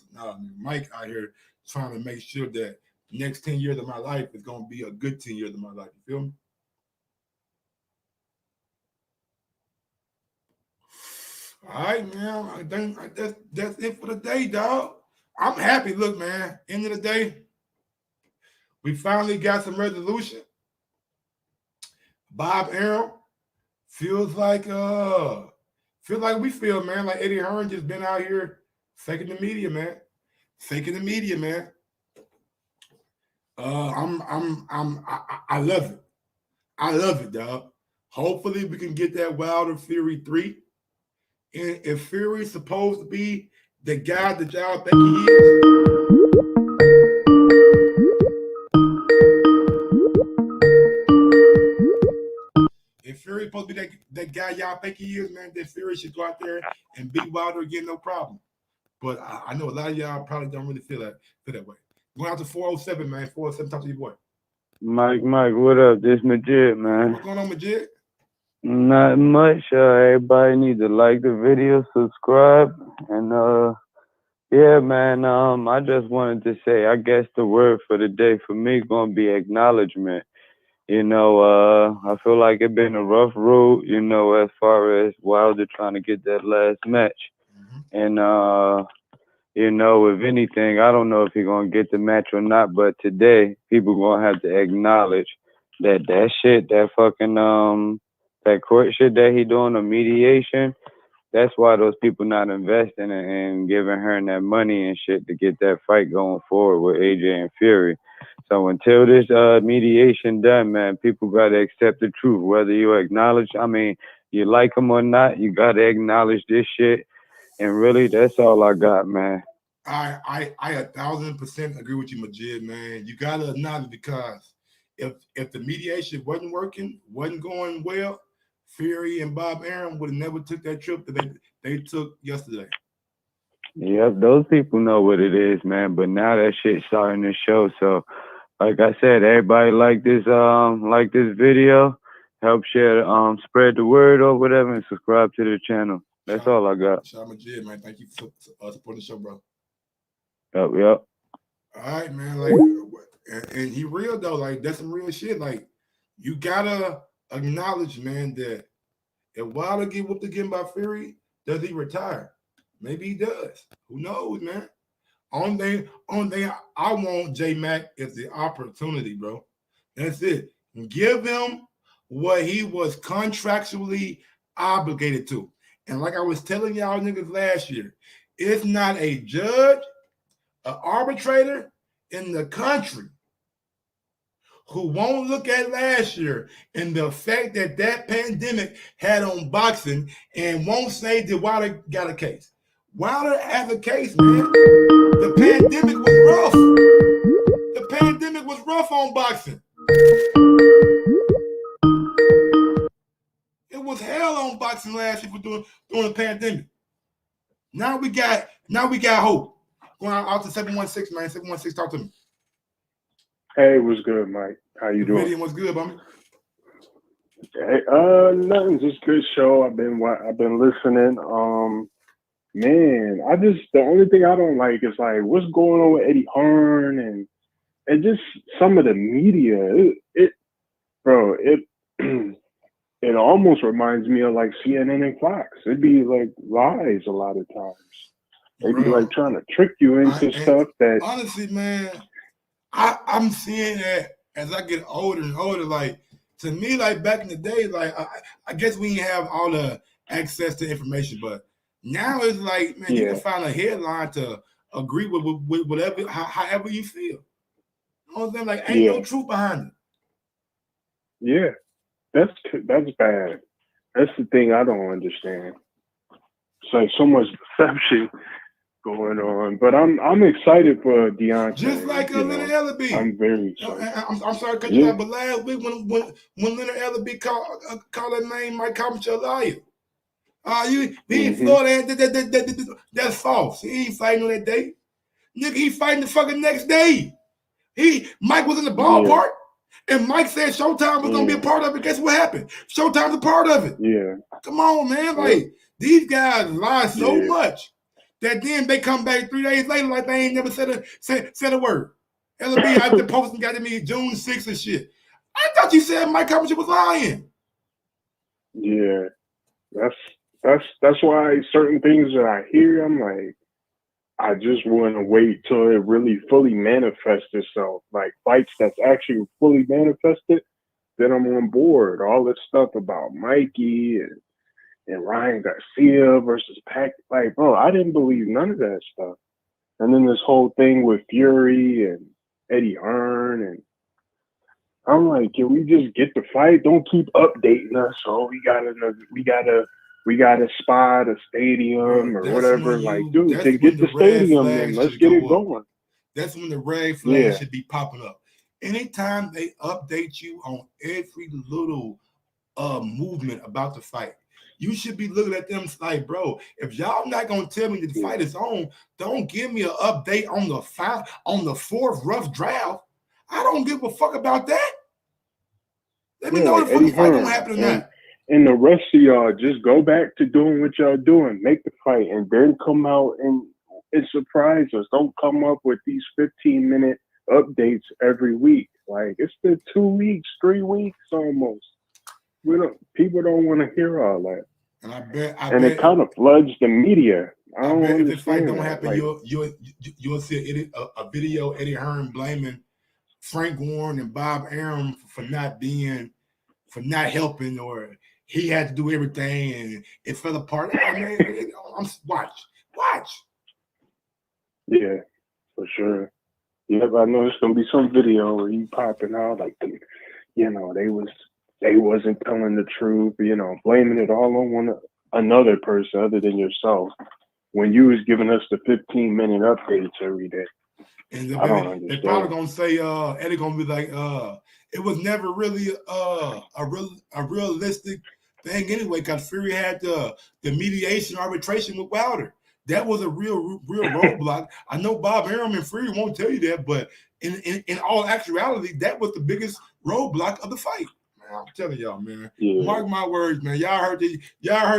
out here trying to make sure that the next 10 years of my life is gonna be a good 10 years of my life. You feel me? All right, man. I think that's it for the day, dog. I'm happy. Look, man. End of the day, we finally got some resolution. Bob Arum feels like we feel, man. Like Eddie Hearn just been out here faking the media, man. Faking the media, man. I love it. I love it, dog. Hopefully we can get that Wilder Fury 3. And if Fury's supposed to be the guy that y'all think he is, if Fury's supposed to be that guy y'all think he is, man, then Fury should go out there and beat Wilder again, no problem. But I know a lot of y'all probably don't really feel that way. Going out to 407, man. 407, talk to your boy. Mike, what up? This Majid, man. What's going on, Majid? Not much. Everybody needs to like the video, subscribe, and yeah, man. I just wanted to say, I guess the word for the day for me gonna be acknowledgement. You know, I feel like it's been a rough road, you know, as far as Wilder trying to get that last match. And, you know, if anything, I don't know if he's going to get the match or not, but today people going to have to acknowledge that shit, that fucking, that court shit that he doing, the mediation, that's why those people not investing and giving her that money and shit to get that fight going forward with AJ and Fury. So until this mediation done, man, people got to accept the truth. Whether you acknowledge, I mean, you like them or not, you got to acknowledge this shit. And really, that's all I got, man. I 1,000% agree with you, Majid, man. You got to acknowledge, because if the mediation wasn't working, wasn't going well, Fury and Bob Arum would have never took that trip that they took yesterday. Yep, those people know what it is, man. But now that shit's starting to show. So, like I said, everybody like this video, help share, spread the word or whatever, and subscribe to the channel. That's all I got. Shout out Majid, man. Thank you for supporting the show, bro. Yep. All right, man. Like, and he real though. Like, that's some real shit. Like, you gotta acknowledge, man, that if Wilder get whooped again by Fury, does he retire? Maybe he does. Who knows, man? Only thing I want, J-Mac, is the opportunity, bro. That's it. Give him what he was contractually obligated to. And like I was telling y'all niggas last year, it's not a judge, an arbitrator in the country who won't look at last year and the effect that pandemic had on boxing and won't say that Wilder got a case. Wilder has a case, man. The pandemic was rough. The pandemic was rough on boxing. It was hell on boxing last year for doing the pandemic. Now we got hope. Going out to 716, man. 716, talk to me. Hey, what's good, Mike? How you doing? Video was good, homie. Hey, nothing, just good show. I've been listening. Man, the only thing I don't like is like what's going on with Eddie Hearn and just some of the media. It almost reminds me of like CNN and Fox. It'd be like lies a lot of times. They'd be like trying to trick you into stuff that. Honestly, man, I'm seeing that as I get older and older. Like, to me, like back in the day, like I guess we didn't have all the access to information, but now it's like, man, you can find a headline to agree with whatever, however you feel. You know what I'm saying? Like, ain't no truth behind it. Yeah, that's bad. That's the thing I don't understand. It's like so much deception going on, but I'm excited for Deontay. Just like Leonard Ellaby. I'm very excited. I'm sorry to cut you out, but last week when Leonard Ellaby called that name Mike Cobbs a liar. He in Florida. That's false. He ain't fighting on that day. Nigga, he fighting the fucking next day. Mike was in the ballpark, and Mike said Showtime was gonna be a part of it. Guess what happened? Showtime's a part of it. Yeah. Come on, man. Like, these guys lie so much that then they come back 3 days later like they ain't never said a word. LB out there posting got to me June 6th and shit. I thought you said Mike Cobbs was lying. Yeah. That's why certain things that I hear, I'm like, I just want to wait till it really fully manifests itself. Like fights that's actually fully manifested, then I'm on board. All this stuff about Mikey and Ryan Garcia versus Pac, like, bro, I didn't believe none of that stuff. And then this whole thing with Fury and Eddie Hearn, and I'm like, can we just get the fight? Don't keep updating us. Oh, we gotta spot a stadium or whatever. Like, dude, then get the stadium and let's get it going. That's when the red flag Yeah. should be popping up. Anytime they update you on every little movement about the fight, you should be looking at them like, bro, if y'all not gonna tell me that the fight is on, don't give me an update on the fourth rough draft. I don't give a fuck about that. Let me know like if the fight gonna happen or not. And the rest of y'all just go back to doing what y'all doing, make the fight, and then come out and surprise us. Don't come up with these 15-minute updates every week. Like, it's been 2 weeks, 3 weeks almost. People don't want to hear all that. And I bet it kind of floods the media. I don't bet if understand this fight don't that. happen, Like, you'll see a video of Eddie Hearn blaming Frank Warren and Bob Arum for not helping, or he had to do everything and it fell apart. I mean, watch. Yeah, for sure. Yep, I know there's gonna be some video where you popping out like, they wasn't telling the truth, blaming it all on another person other than yourself when you was giving us the 15-minute updates every day. And I don't understand. They're probably gonna say, Eddie gonna be like, it was never really a realistic thing anyway, because Fury had the mediation arbitration with Wilder. That was a real roadblock. I know Bob Arum and Fury won't tell you that, but in all actuality, that was the biggest roadblock of the fight. Man, I'm telling y'all, man. Yeah. Mark my words, man. Y'all heard it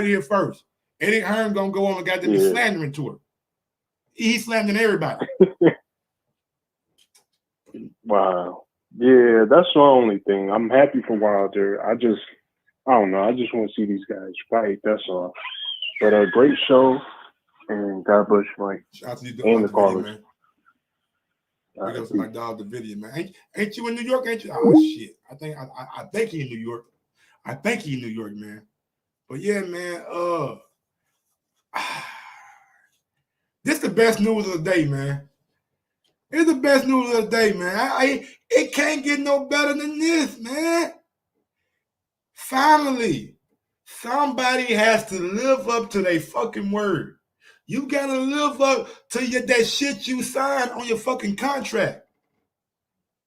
here first. Eddie Hearn gonna go on and got to be slandering to her. He's slandering everybody. Wow. Yeah, that's the only thing. I'm happy for Wilder. I don't know. I just want to see these guys fight. That's all. But a great show, and God bless you, Mike. Shout out to you, and the callers. man. Big up to my dog, the video, man. Ain't you in New York? Ain't you? Oh shit! I think he in New York. I think he in New York, man. But yeah, man. This the best news of the day, man. It's the best news of the day, man. It can't get no better than this, man. Finally, somebody has to live up to their fucking word. You gotta live up to that shit you signed on your fucking contract.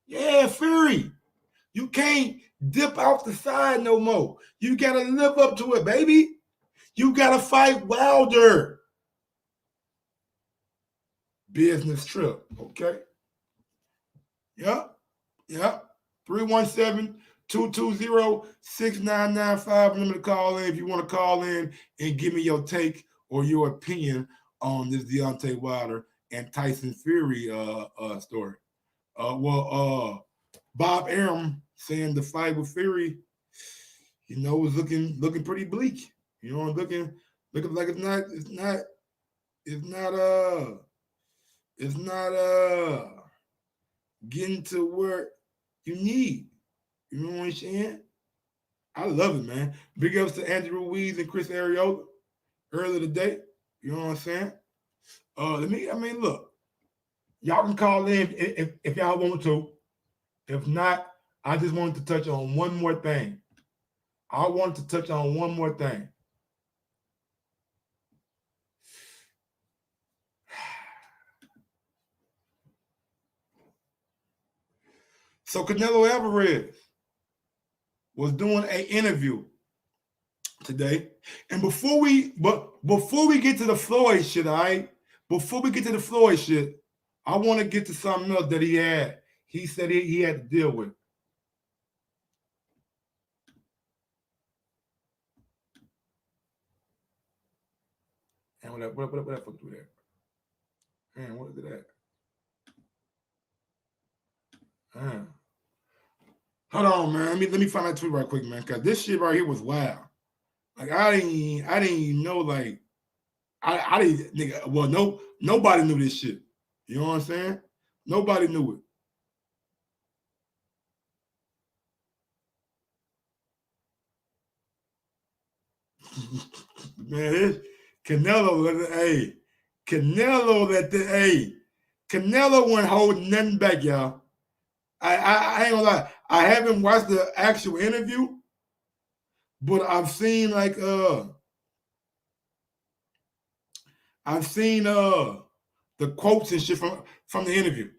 Yeah, Fury. You can't dip off the side no more. You gotta live up to it, baby. You gotta fight Wilder. Business trip, okay? Yep. 317-220-6995. Remember to call in if you want to call in and give me your take or your opinion on this Deontay Wilder and Tyson Fury story. Bob Arum saying the fight with Fury, was looking pretty bleak. Looking like it's not getting to where you need. You know what I'm saying? I love it, man. Big ups to Andrew Ruiz and Chris Arreola earlier today. You know what I'm saying? Look, y'all can call in if y'all want to. If not, I just wanted to touch on one more thing. So Canelo Alvarez was doing an interview today, and before we get to the Floyd shit, all right? Before we get to the Floyd shit, I want to get to something else that he had. He said he had to deal with. And what that fuck do there? Man, what is that? Hold on, man. Let me find that tweet right quick, man, because this shit right here was wild. Like I didn't even know. Like I didn't, nigga. Well, nobody knew this shit. You know what I'm saying? Nobody knew it. Man, Canelo wasn't holding nothing back, y'all. I ain't gonna lie. I haven't watched the actual interview, but I've seen the quotes and shit from the interview.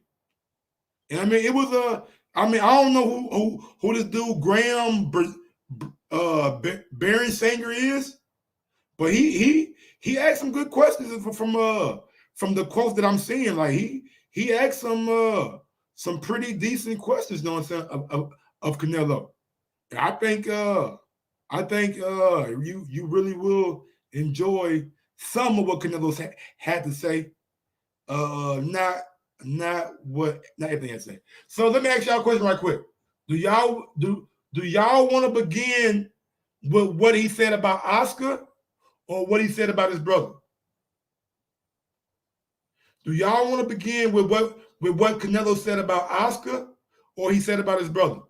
And I mean, it was I don't know who this dude Graham Berenshanger is, but he asked some good questions from the quotes that I'm seeing. Like he asked some pretty decent questions, you know what I'm saying, of Canelo. And I think you really will enjoy some of what Canelo's had to say. Not everything I say. So let me ask y'all a question right quick. Do y'all want to begin with what he said about Oscar or what he said about his brother? Do y'all want to begin with what Canelo said about Oscar or he said about his brother?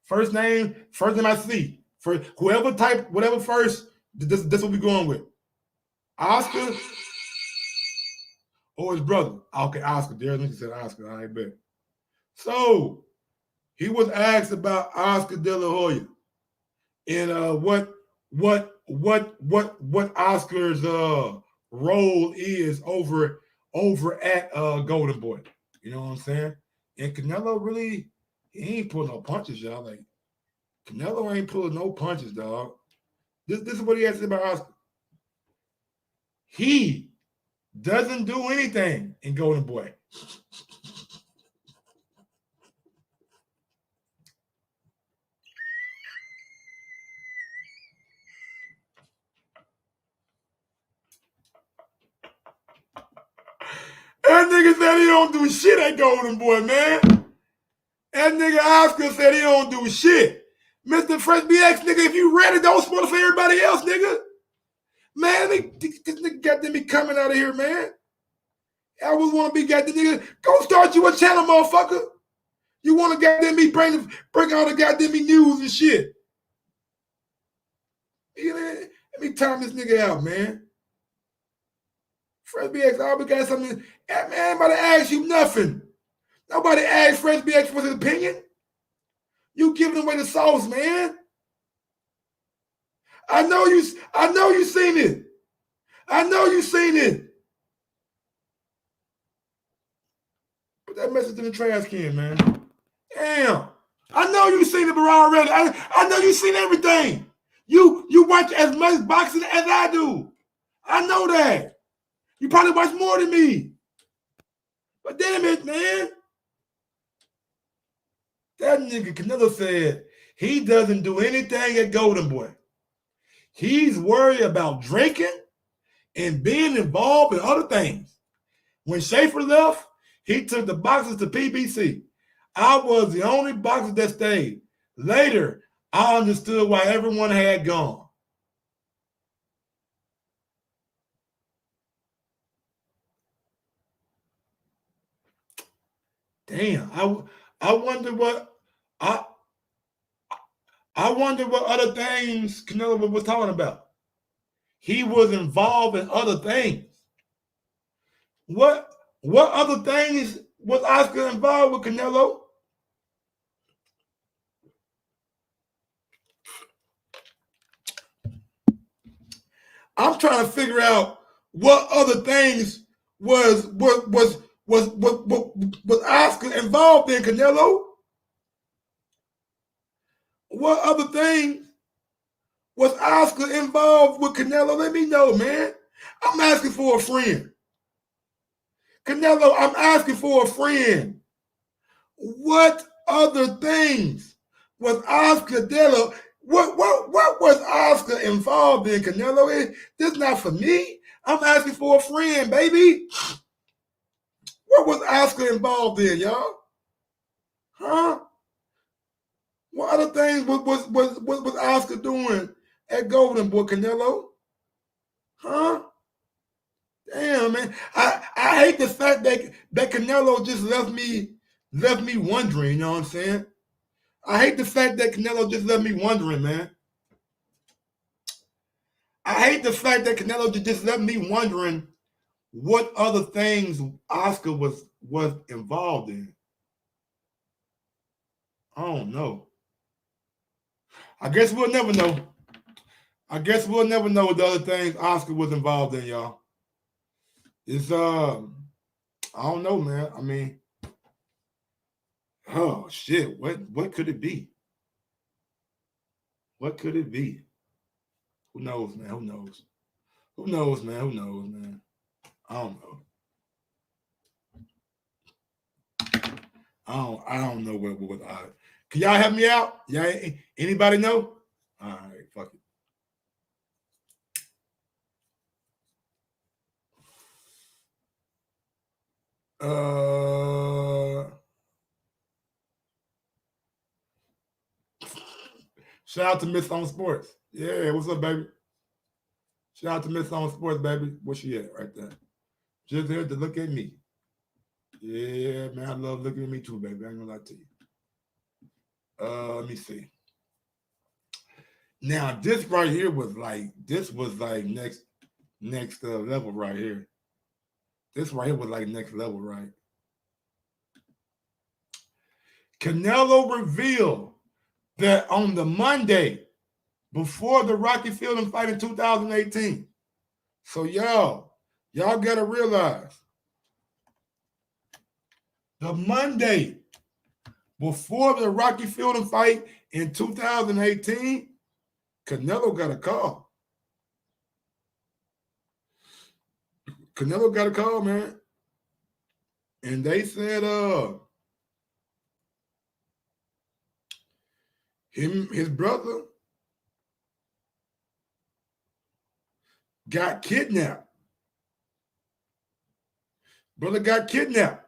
First name I see. For whoever type whatever first, that's what we're going with. Oscar or his brother. Okay, Oscar. Derek said Oscar. I bet. So he was asked about Oscar De La Hoya and what Oscar's role is over at Golden Boy. You know what I'm saying? And Canelo really, he ain't pulling no punches, y'all. Like Canelo ain't pulling no punches, dog. This is what he has to say about Oscar. He doesn't do anything in Golden Boy. That nigga said he don't do shit at Golden Boy, man. That nigga Oscar said he don't do shit. Mr. Fresh BX, nigga, if you read it, don't spoil it for everybody else, nigga. Man, this nigga got them be coming out of here, man. I always want to be goddamn nigga. Go start you a channel, motherfucker. You want to goddamn me bring all the goddamn me news and shit. Let me time this nigga out, man. Fresh BX, I always got something. Man, nobody asked you nothing. Nobody asked Fresh BX for his opinion. You giving away the sauce, man. I know you seen it. I know you seen it. Put that message in the trash can, man. Damn. I know you seen it, but already. I know you seen everything. You watch as much boxing as I do. I know that. You probably watch more than me. But damn it, man. That nigga Canelo said he doesn't do anything at Golden Boy. He's worried about drinking and being involved in other things. When Schaefer left, he took the boxers to PBC. I was the only boxer that stayed. Later, I understood why everyone had gone. Damn, I wonder what other things Canelo was talking about. He was involved in other things. What other things was Oscar involved with Canelo? I'm trying to figure out what other things was Oscar involved in, Canelo? What other things was Oscar involved with Canelo? Let me know, man. I'm asking for a friend. Canelo, I'm asking for a friend. What other things was Oscar Delo? What was Oscar involved in, Canelo? This is not for me. I'm asking for a friend, baby. What was Oscar involved in, y'all? Huh? What other things was Oscar doing at Golden Boy, Canelo? Huh? Damn, man. I hate the fact that Canelo just left me wondering, you know what I'm saying? I hate the fact that Canelo just left me wondering, man. I hate the fact that Canelo just left me wondering what other things Oscar was involved in. I don't know. I guess we'll never know. I guess we'll never know what the other things Oscar was involved in, y'all. It's I don't know, man. I mean, oh shit, what could it be? What could it be? Who knows, man? Who knows? Who knows, man? Who knows, man? I don't know. I don't know what can y'all help me out? Yeah, anybody know? All right, fuck it. Shout out to Miss On Sports. Yeah, what's up, baby? Shout out to Miss On Sports, baby. Where she at? Right there. Just there to look at me. Yeah, man, I love looking at me too, baby. I ain't gonna lie to you. Let me see. Now, this right here was like next level right here. This right here was like next level, right? Canelo revealed that on the Monday before the Rocky Fielding fight in 2018. So y'all gotta realize the Monday before the Rocky Fielding fight in 2018, Canelo got a call. Canelo got a call, man. And they said his brother got kidnapped. Brother got kidnapped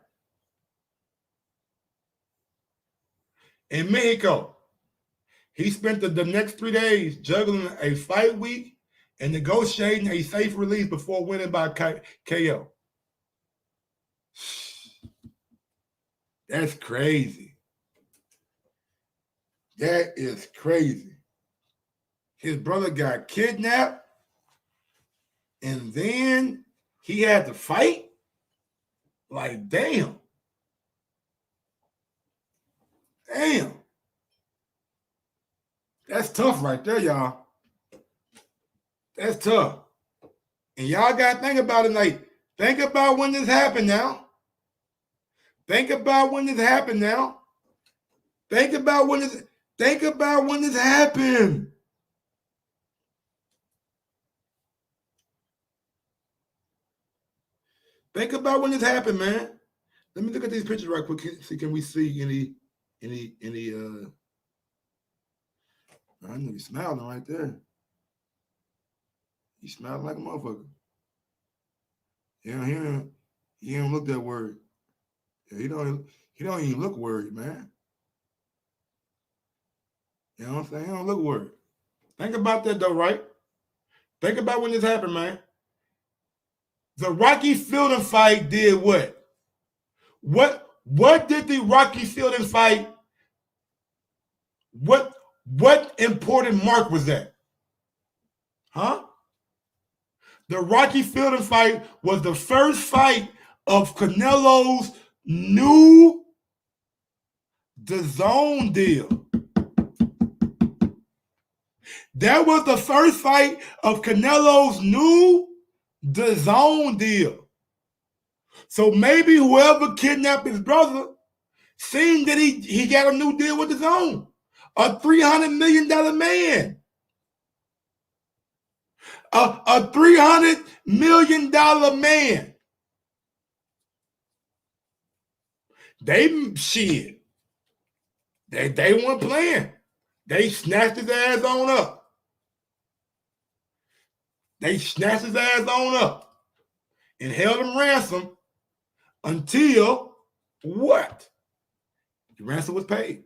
in Mexico. He spent the next 3 days juggling a fight week and negotiating a safe release before winning by KO. That's crazy. That is crazy. His brother got kidnapped and then he had to fight? Like, damn. Damn. That's tough right there, y'all. That's tough. And y'all got to think about it. Like, think about when this happened now. Think about when this happened now. Think about when this happened. Think about when this happened, man. Let me look at these pictures right quick. See, can we see any I know he's smiling right there. He's smiling like a motherfucker. Yeah, he don't look that worried. Yeah, he don't even look worried, man. You know what I'm saying? He don't look worried. Think about that though, right? Think about when this happened, man. The Rocky Fielding fight did what? What did the Rocky Fielding fight? What important mark was that? Huh? The Rocky Fielding fight was the first fight of Canelo's new DAZN deal. That was the first fight of Canelo's new DAZN deal. So maybe whoever kidnapped his brother seen that he got a new deal with DAZN. A $300 million man. A $300 million man. They weren't playing. They snatched his ass on up. And held him ransom until what? The ransom was paid.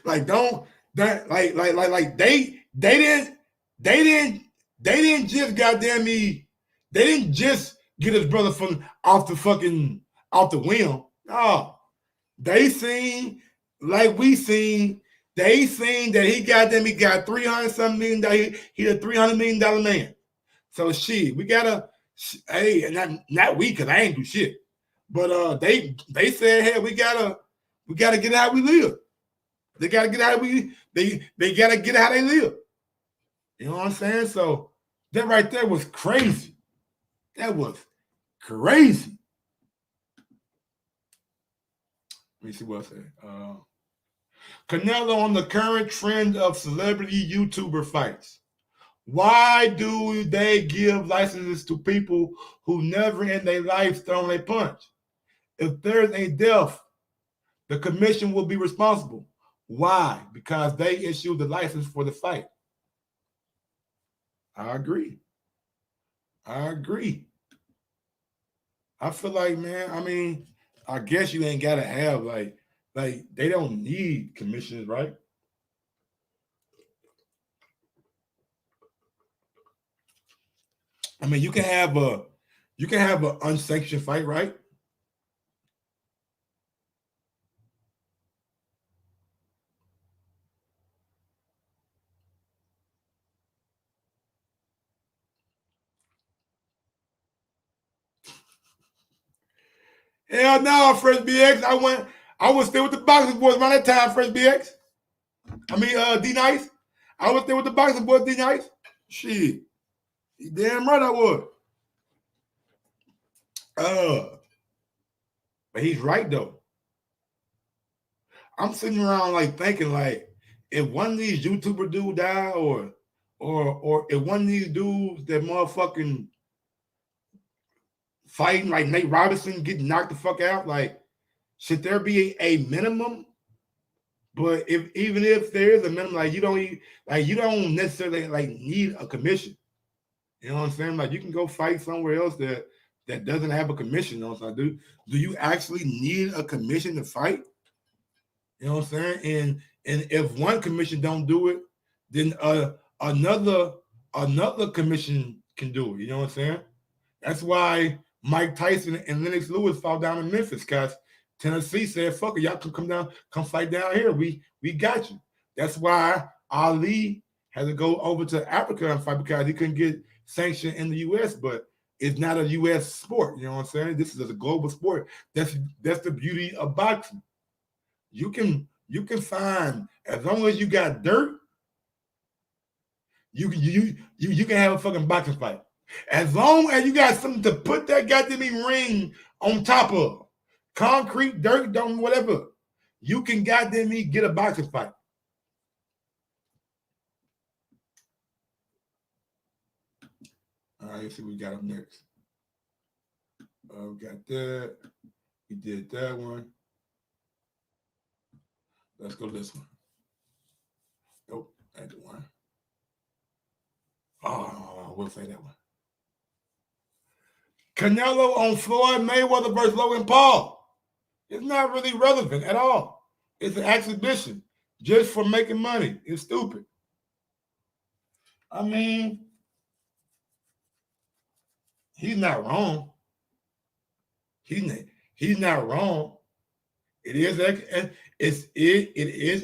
Like don't that like they didn't just goddamn me. They didn't just get his brother from off the whim. No, they seen like we seen. They seen that he got 300-something million. He a $300 million man. So shit, we gotta. Hey, and not we, cause I ain't do shit. But they said, hey, we gotta get how we live. They gotta get how they gotta get how they live. You know what I'm saying? So that right there was crazy. That was crazy. Let me see what I said. Canelo on the current trend of celebrity YouTuber fights. Why do they give licenses to people who never in their life thrown a punch? If there's a death, the commission will be responsible. Why? Because they issued the license for the fight. I agree. I feel like, man, I mean, I guess you ain't gotta have like they don't need commissions, right? I mean, you can have an unsanctioned fight, right? Hell no, Fresh BX. I was still with the boxing boys around that time, Fresh BX. I mean, D Nice. I was still with the boxing boys, D Nice. Shit. You damn right I was. But he's right though. I'm sitting around like thinking like if one of these YouTuber dudes die or if one of these dudes that motherfucking fighting like Nate Robinson getting knocked the fuck out, like should there be a minimum? But even if there is a minimum, like you don't necessarily like need a commission. You know what I'm saying? Like you can go fight somewhere else that doesn't have a commission. You know what I'm saying? Do you actually need a commission to fight? You know what I'm saying? And if one commission don't do it, then another commission can do it. You know what I'm saying? That's why Mike Tyson and Lennox Lewis fought down in Memphis because Tennessee said, fuck it, y'all can come fight down here. We got you. That's why Ali had to go over to Africa and fight because he couldn't get sanctioned in the US, but it's not a US sport. You know what I'm saying? This is a global sport. That's the beauty of boxing. You can find, as long as you got dirt, you can have a fucking boxing fight. As long as you got something to put that goddamn ring on top of, concrete, dirt, don't whatever, you can goddamn get a boxing fight. All right, let's see what we got up next. We got that. We did that one. Let's go this one. Nope, that's the one. Oh, we'll say that one. Canelo on Floyd Mayweather versus Logan Paul. It's not really relevant at all. It's an exhibition just for making money. It's stupid. I mean, he's not wrong. He's not wrong. It is an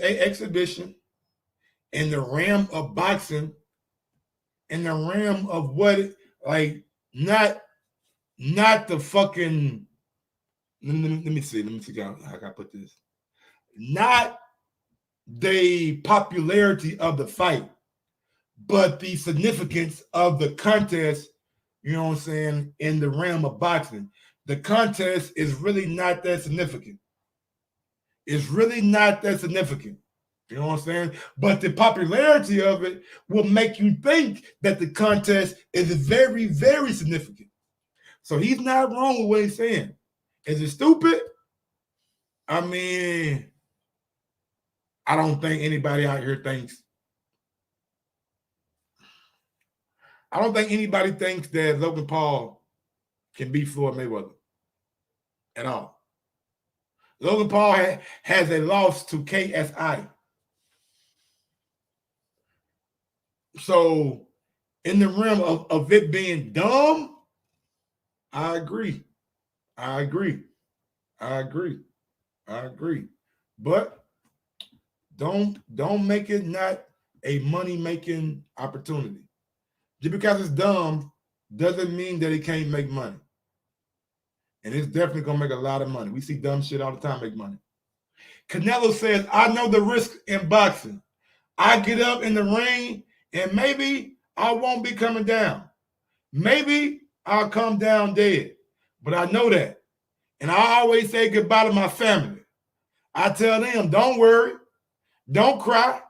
exhibition in the realm of boxing, in the realm of what like not the fucking. Let me see how I can put this. Not the popularity of the fight, but the significance of the contest. You know what I'm saying? In the realm of boxing, the contest is really not that significant. It's really not that significant. You know what I'm saying? But the popularity of it will make you think that the contest is very, very significant. So he's not wrong with what he's saying. Is it stupid? I mean, I don't think anybody out here thinks. I don't think anybody thinks that Logan Paul can beat Floyd Mayweather at all. Logan Paul has a loss to KSI. So in the realm of it being dumb, I agree. But don't make it not a money-making opportunity. Just because it's dumb doesn't mean that it can't make money. And it's definitely gonna make a lot of money. We see dumb shit all the time make money. Canelo says, I know the risk in boxing. I get up in the ring and maybe I won't be coming down. Maybe I'll come down dead. But I know that. And I always say goodbye to my family. I tell them, don't worry, don't cry.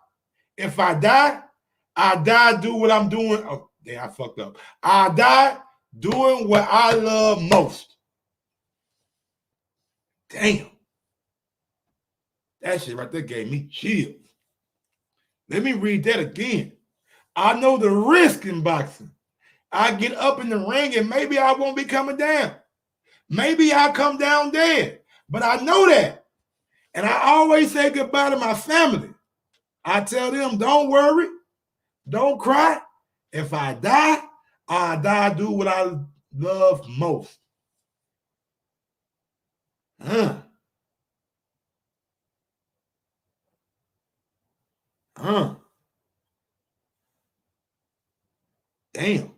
If I die do what I'm doing. Oh, damn, I fucked up. I die doing what I love most. Damn. That shit right there gave me chills. Let me read that again. I know the risk in boxing. I get up in the ring and maybe I won't be coming down. Maybe I'll come down dead. But I know that. And I always say goodbye to my family. I tell them, don't worry, don't cry. If I die do what I love most. Damn.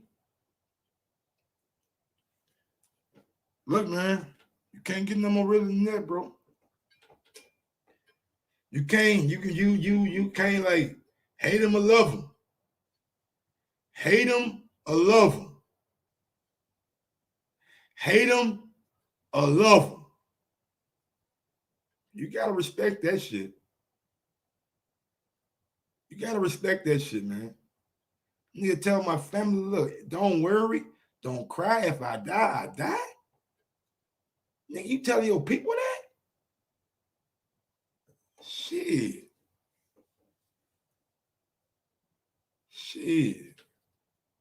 Look, man, you can't get no more real than that, bro. You can't. You can't like hate him or love him. Hate him or love him. Hate him or love him. You gotta respect that shit. You gotta respect that shit, man. I need to tell my family, look, don't worry, don't cry. If I die, I die. Nigga, you telling your people that? Shit.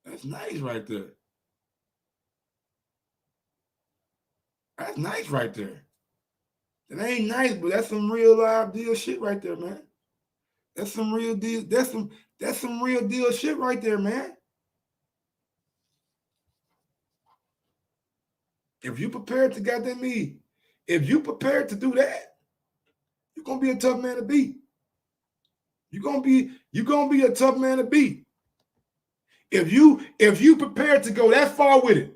That's nice right there. That's nice right there. It ain't nice, but that's some real live deal shit right there, man. That's some real deal. That's some real deal shit right there, man. If you prepared to goddamn me, if you prepared to do that, you're gonna be a tough man to beat. You're gonna be a tough man to beat. If you prepared to go that far with it,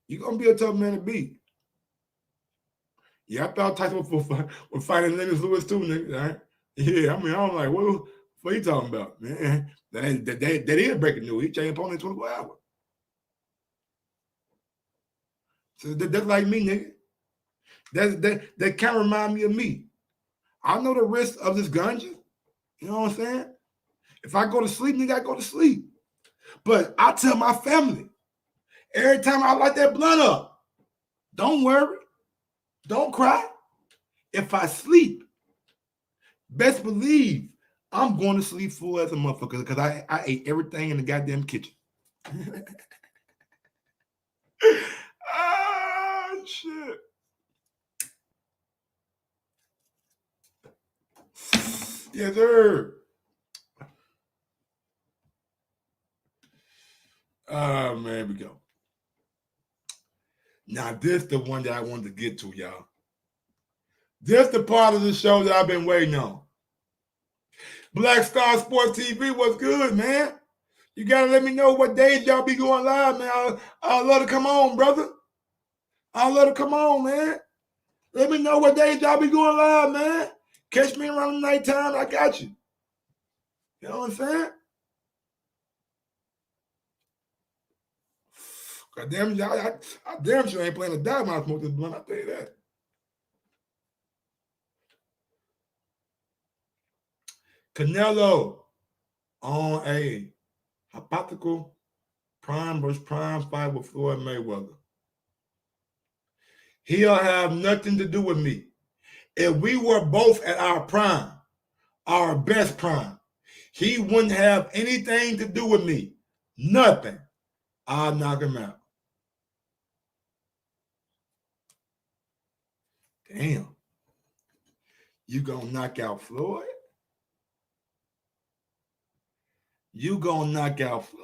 you're gonna be a tough man to beat. Yeah, I thought Tyson was fighting Lennox Lewis too, nigga. Right? Yeah, I mean, I'm like, what are you talking about? Man, that is breaking news. He changed opponent in 24 hours. So that's like me, nigga. That kind of remind me of me. I know the risk of this ganja. You know what I'm saying? If I go to sleep, nigga, I go to sleep. But I tell my family, every time I light that blunt up, don't worry, don't cry. If I sleep, best believe I'm going to sleep full as a motherfucker because I ate everything in the goddamn kitchen. Ah, shit. Yes, sir. Oh, man, here we go. Now, this is the one that I wanted to get to, y'all. This is the part of the show that I've been waiting on. Black Star Sports TV, what's good, man? You got to let me know what days y'all be going live, man. I'll love to come on, brother. I'll love to come on, man. Let me know what days y'all be going live, man. Catch me around the nighttime, I got you. You know what I'm saying? God damn, y'all, I damn sure ain't playing a dime when I smoke this blunt, I'll tell you that. Canelo on a hypothetical prime versus prime fight with Floyd Mayweather. He'll have nothing to do with me. If we were both at our prime, our best prime, he wouldn't have anything to do with me. Nothing. I'll knock him out. Damn. You gonna knock out Floyd? You gonna knock out Floyd?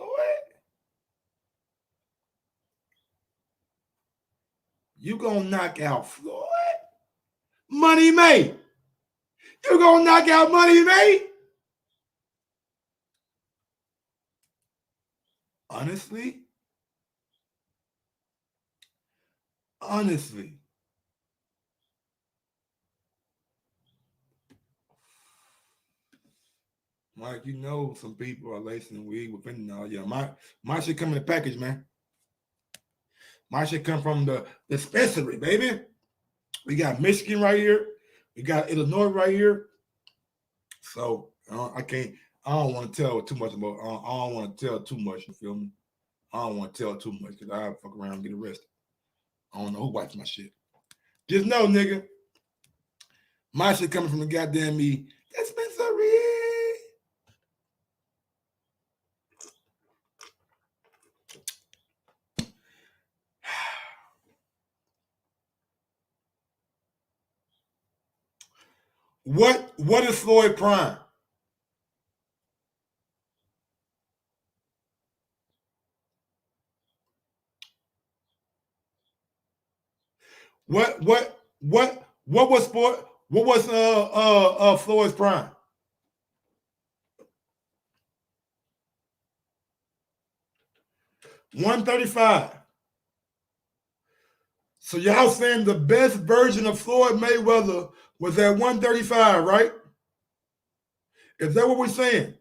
You gonna knock out Floyd? Money May. You gonna knock out Money May? Honestly, Mike, you know some people are lacing weed with fentanyl. Yeah, my shit come in the package, man. My shit come from the dispensary, baby. We got Michigan right here. We got Illinois right here. So I don't want to tell too much about. I don't want to tell too much. You feel me? I don't want to tell too much because I fuck around and get arrested. I don't know who watched my shit. Just know, nigga, my shit coming from the goddamn dispensary. What is Floyd Prime? What was Floyd's prime? $135. So y'all saying the best version of Floyd Mayweather was at 135, right? Is that what we're saying?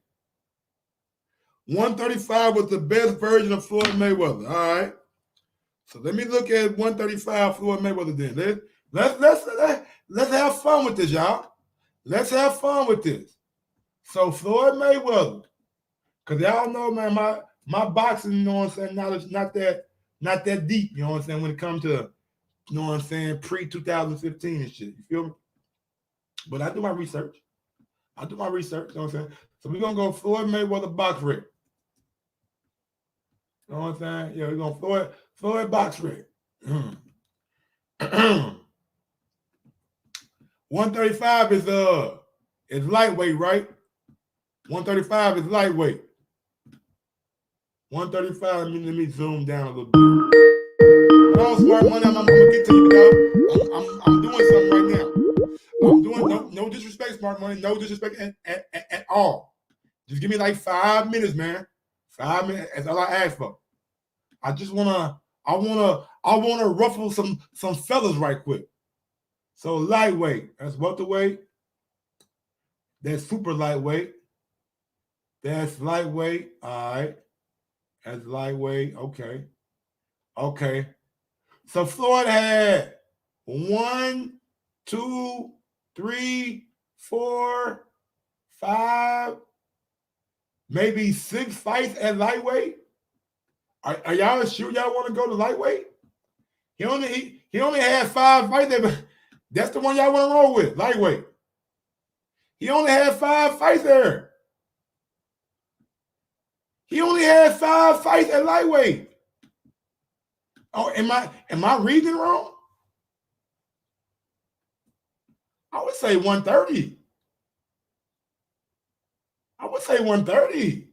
135 was the best version of Floyd Mayweather. All right. So let me look at 135 Floyd Mayweather then. Let's have fun with this, y'all. Let's have fun with this. So Floyd Mayweather, because y'all know, man, my boxing, you know what I'm saying, knowledge not that deep, you know what I'm saying, when it comes to, you know what I'm saying, pre-2015 and shit. You feel me? But I do my research. You know what I'm saying? So we're gonna go Floyd Mayweather box rate. You know what I'm saying? Yeah, we're gonna Floyd box rate. 135 is lightweight, right? 135 is lightweight. 135, let me zoom down a little bit. No, smart money, I'm gonna get to you, dog. I'm doing something right now. I'm doing no disrespect, smart money, no disrespect at all. Just give me like 5 minutes, man. 5 minutes. That's all I ask for. I wanna ruffle some fellas right quick. So lightweight, that's welterweight. That's super lightweight. That's lightweight. All right. That's lightweight. Okay. Okay. So Floyd had 1, 2, 3, 4, 5, maybe 6 fights at lightweight. Are y'all sure y'all want to go to lightweight? He only had 5 fights there, but that's the one y'all want to roll with, lightweight. He only had 5 fights there. He only had 5 fights at lightweight. Oh, am I reading wrong? I would say 130. I would say 130.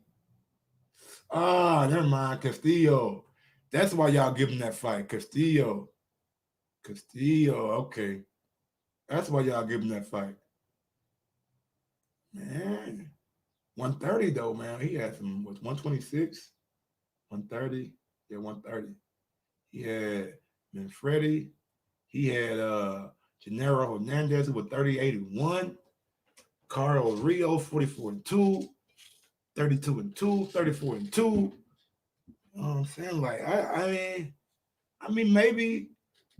Never mind. Castillo. That's why y'all give him that fight. Castillo. Okay. That's why y'all give him that fight. Man. 130 though, man. He had some, 126, 130. Yeah, 130. He had Manfredi. He had Gennaro Hernandez with 30-81. Carlos Rio, 44-2, 32-2, 34-2. You know what I'm saying? Like, I mean, maybe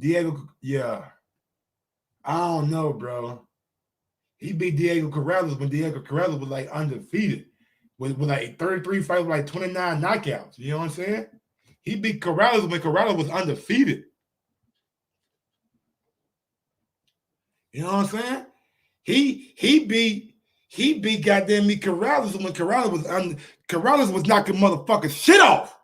Diego, yeah. I don't know, bro. He beat Diego Corrales when Diego Corrales was like undefeated with like 33 fights with like 29 knockouts. You know what I'm saying? He beat Corrales when Corrales was undefeated. You know what I'm saying? He beat goddamn me Corrales when Corrales was knocking motherfuckers shit off.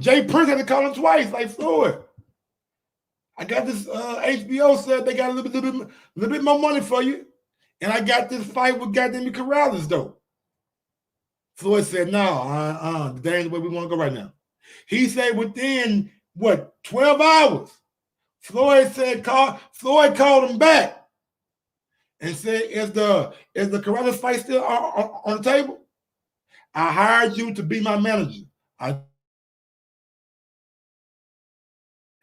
Jay Prince had to call him twice, like Floyd. I got this HBO said they got a little bit more money for you. And I got this fight with goddamn Corrales, though. Floyd said, no, that ain't the way we want to go right now. He said within, 12 hours, Floyd called him back and said, is the Corrales fight still on the table? I hired you to be my manager. I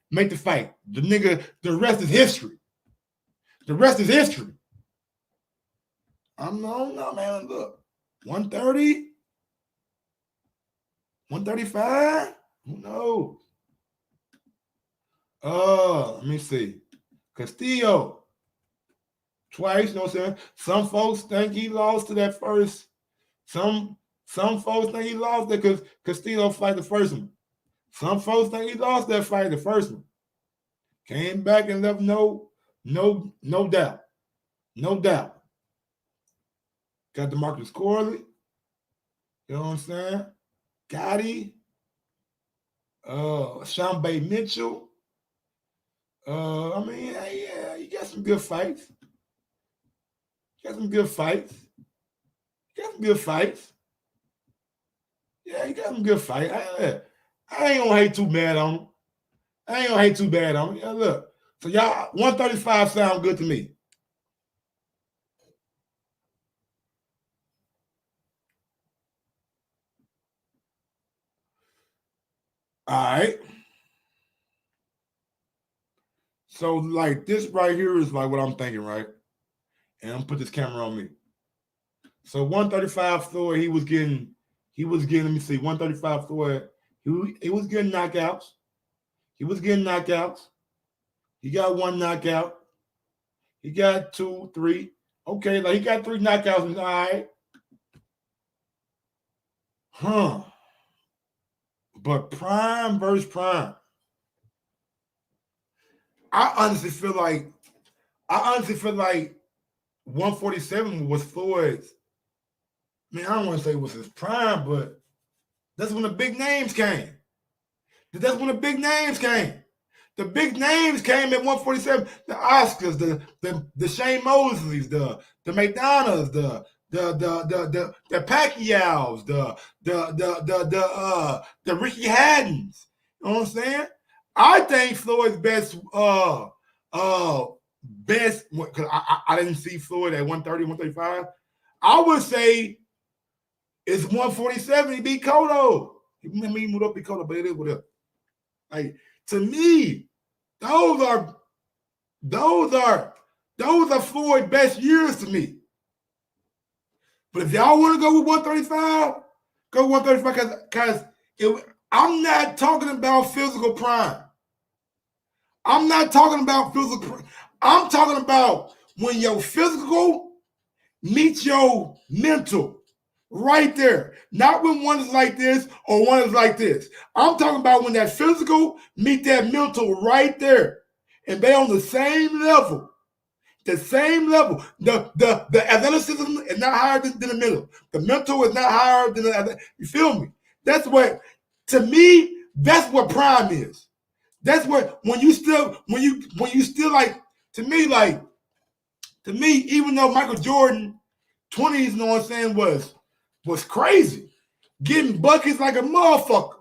make the fight. The rest is history. The rest is history. I'm no, man. Look, 130, 135. Who knows? Let me see. Castillo, twice. You know what I'm saying? Some folks think he lost to that first. Some folks think he lost that because Castillo fight the first one. Some folks think he lost that fight the first one. Came back and left no doubt. No doubt. Got DeMarcus Corley. You know what I'm saying? Gotti. Shambe Mitchell. Yeah, you got some good fights. Yeah, you got some good fights. I ain't gonna hate too bad on him. Yeah, look. So y'all, 135 sound good to me. All right. So like this right here is like what I'm thinking, right? And I'm gonna put this camera on me. So 135 Floyd, he was getting, let me see, 135 Floyd, he was getting knockouts. He got one knockout. He got 2, 3. Okay, like he got 3 knockouts. All right. But prime versus prime. I honestly feel like 147 was Floyd's. Man, I don't want to say it was his prime, but that's when the big names came. The big names came at 147. The Oscars, the Shane Mosleys, the McDonald's, the Pacquiao's, the Ricky Haddons. You know what I'm saying? I think Floyd's best, because I didn't see Floyd at 130, 135. I would say it's 147. He beat Cotto. He moved up, beat Cotto, but it is whatever. Like, to me, those are Floyd's best years to me. But if y'all want to go with 135, go 135 because I'm not talking about physical prime. I'm talking about when your physical meets your mental. Right there. Not when one is like this or one is like this. I'm talking about when that physical meet that mental right there. And they on the same level. The athleticism is not higher than the mental. The mental is not higher than the, you feel me? That's what, to me, that's what prime is. That's what, when you still like, to me, even though Michael Jordan 20s, you know what I'm saying, was crazy. Getting buckets like a motherfucker.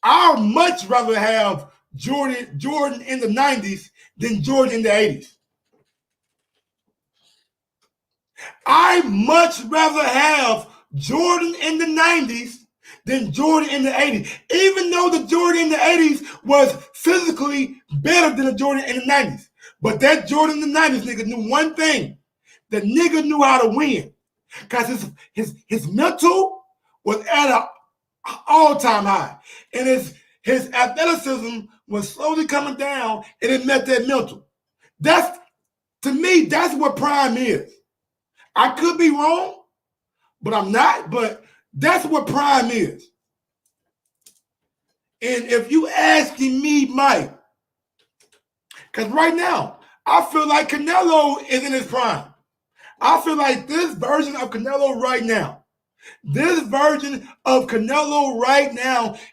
I'd much rather have Jordan in the 90s than Jordan in the 80s. I'd much rather have Jordan in the 90s than Jordan in the 80s. Even though the Jordan in the 80s was physically better than the Jordan in the 90s. But that Jordan in the 90s nigga knew one thing. The nigga knew how to win. Because his mental was at an all-time high. And his athleticism was slowly coming down, and it met that mental. To me, that's what prime is. I could be wrong, but I'm not. But that's what prime is. And if you asking me, Mike, because right now, I feel like Canelo is in his prime. I feel like this version of Canelo right now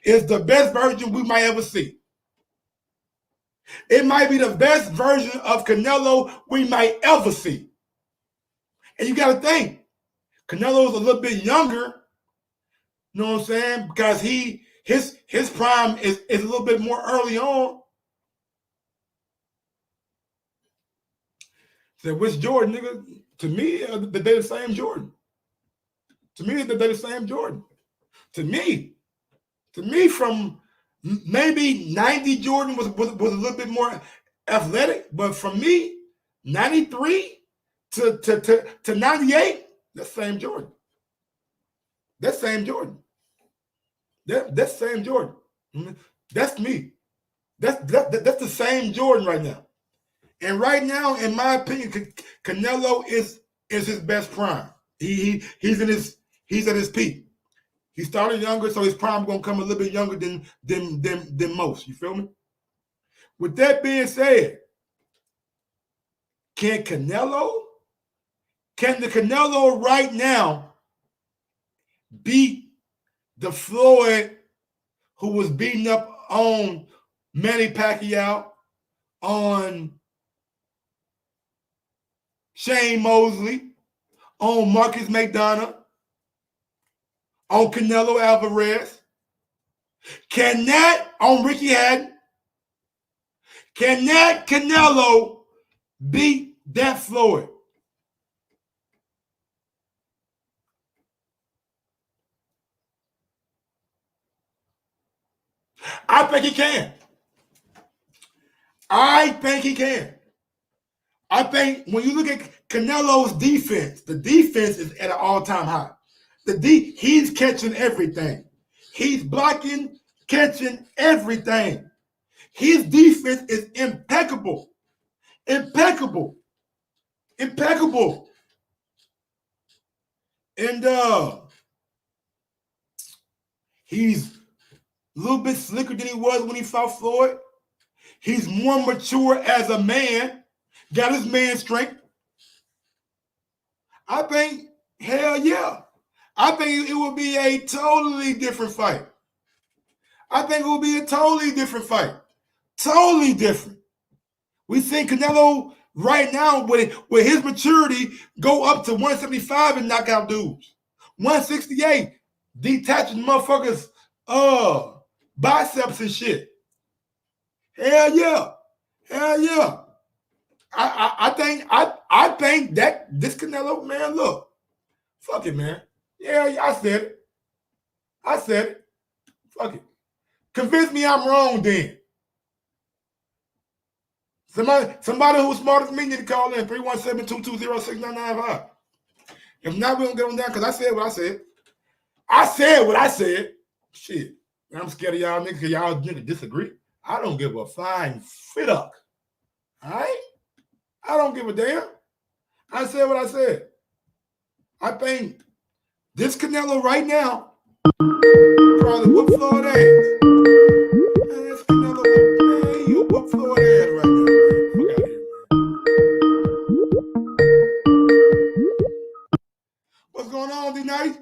is the best version we might ever see. It might be the best version of Canelo we might ever see. And you got to think, Canelo's a little bit younger, you know what I'm saying? Because his prime is a little bit more early on. Said, which Jordan, nigga? To me, they the same Jordan. To me, they the same Jordan. To me, from maybe 90 Jordan was a little bit more athletic, but from me, 93 to 98, that's same Jordan. That's same Jordan. That's same Jordan. That's me. That's the same Jordan right now. And right now, in my opinion, Canelo is his best prime. He's at his peak. He started younger, so his prime gonna come a little bit younger than most. You feel me? With that being said, can the Canelo right now beat the Floyd who was beating up on Manny Pacquiao, on Shane Mosley, on Marcus McDonough, on Canelo Alvarez? Can that, on Ricky Hatton, can that Canelo beat that Floyd? I think he can. I think he can. I think when you look at Canelo's defense, the defense is at an all-time high. He's catching everything. He's blocking, catching everything. His defense is impeccable. Impeccable. Impeccable. And he's a little bit slicker than he was when he fought Floyd. He's more mature as a man. Got his man strength. I think, hell yeah. I think it will be a totally different fight. I think it will be a totally different fight. Totally different. We see Canelo right now with his maturity go up to 175 and knock out dudes. 168, detaching motherfuckers biceps and shit. Hell yeah. Hell yeah. I think that this Canelo, man, look. Fuck it, man. Yeah, I said it. I said it. Fuck it. Convince me I'm wrong then. Somebody who's smarter than me need to call in 317-220-6995. If not, we don't get on down because I said what I said. I said what I said. Shit. I'm scared of y'all niggas because y'all niggas disagree. I don't give a flying fuck. All right? I don't give a damn. I said what I said. I think this Canelo right now probably whoop Floyd ass. Man, this Canelo, man, you whoop Floyd ass right now, man. Fuck out of here, man. What's going on, D-Night?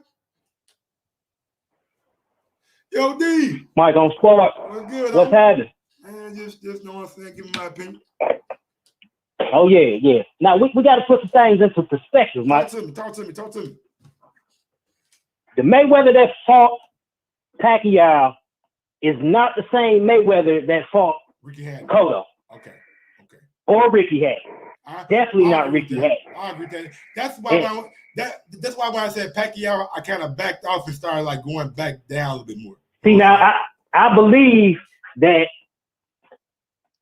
Yo, D. Mike on squad. What's good? What's happening? Man, just know what I'm saying. Give me my opinion. Oh, yeah. Now, we got to put some things into perspective, Mike. Talk to me. The Mayweather that fought Pacquiao is not the same Mayweather that fought Cotto. Okay. Or Ricky Hatton. Definitely not Ricky Hatton. I agree with that. That's why when I said Pacquiao, I kind of backed off and started like going back down a little bit more. See, now, I believe that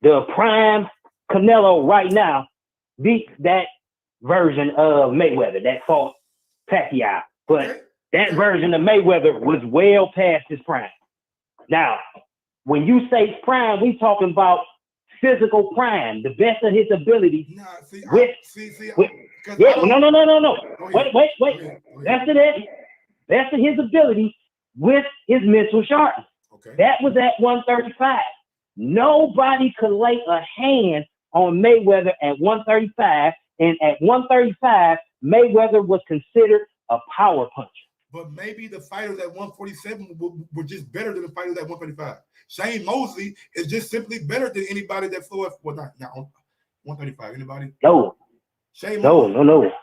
the prime Canelo right now beats that version of Mayweather that fought Pacquiao. But that version of Mayweather was well past his prime. Now, when you say prime, we talking about physical prime, the best of his ability. No. Wait. That's it. Best of his ability with his mental sharpness. Okay. That was at 135. Nobody could lay a hand on Mayweather at 135, and at 135, Mayweather was considered a power puncher. But maybe the fighters at 147 were just better than the fighters at 135. Shane Mosley is just simply better than anybody that flew at, well, not 135. Anybody? No. Shane No, Mosley?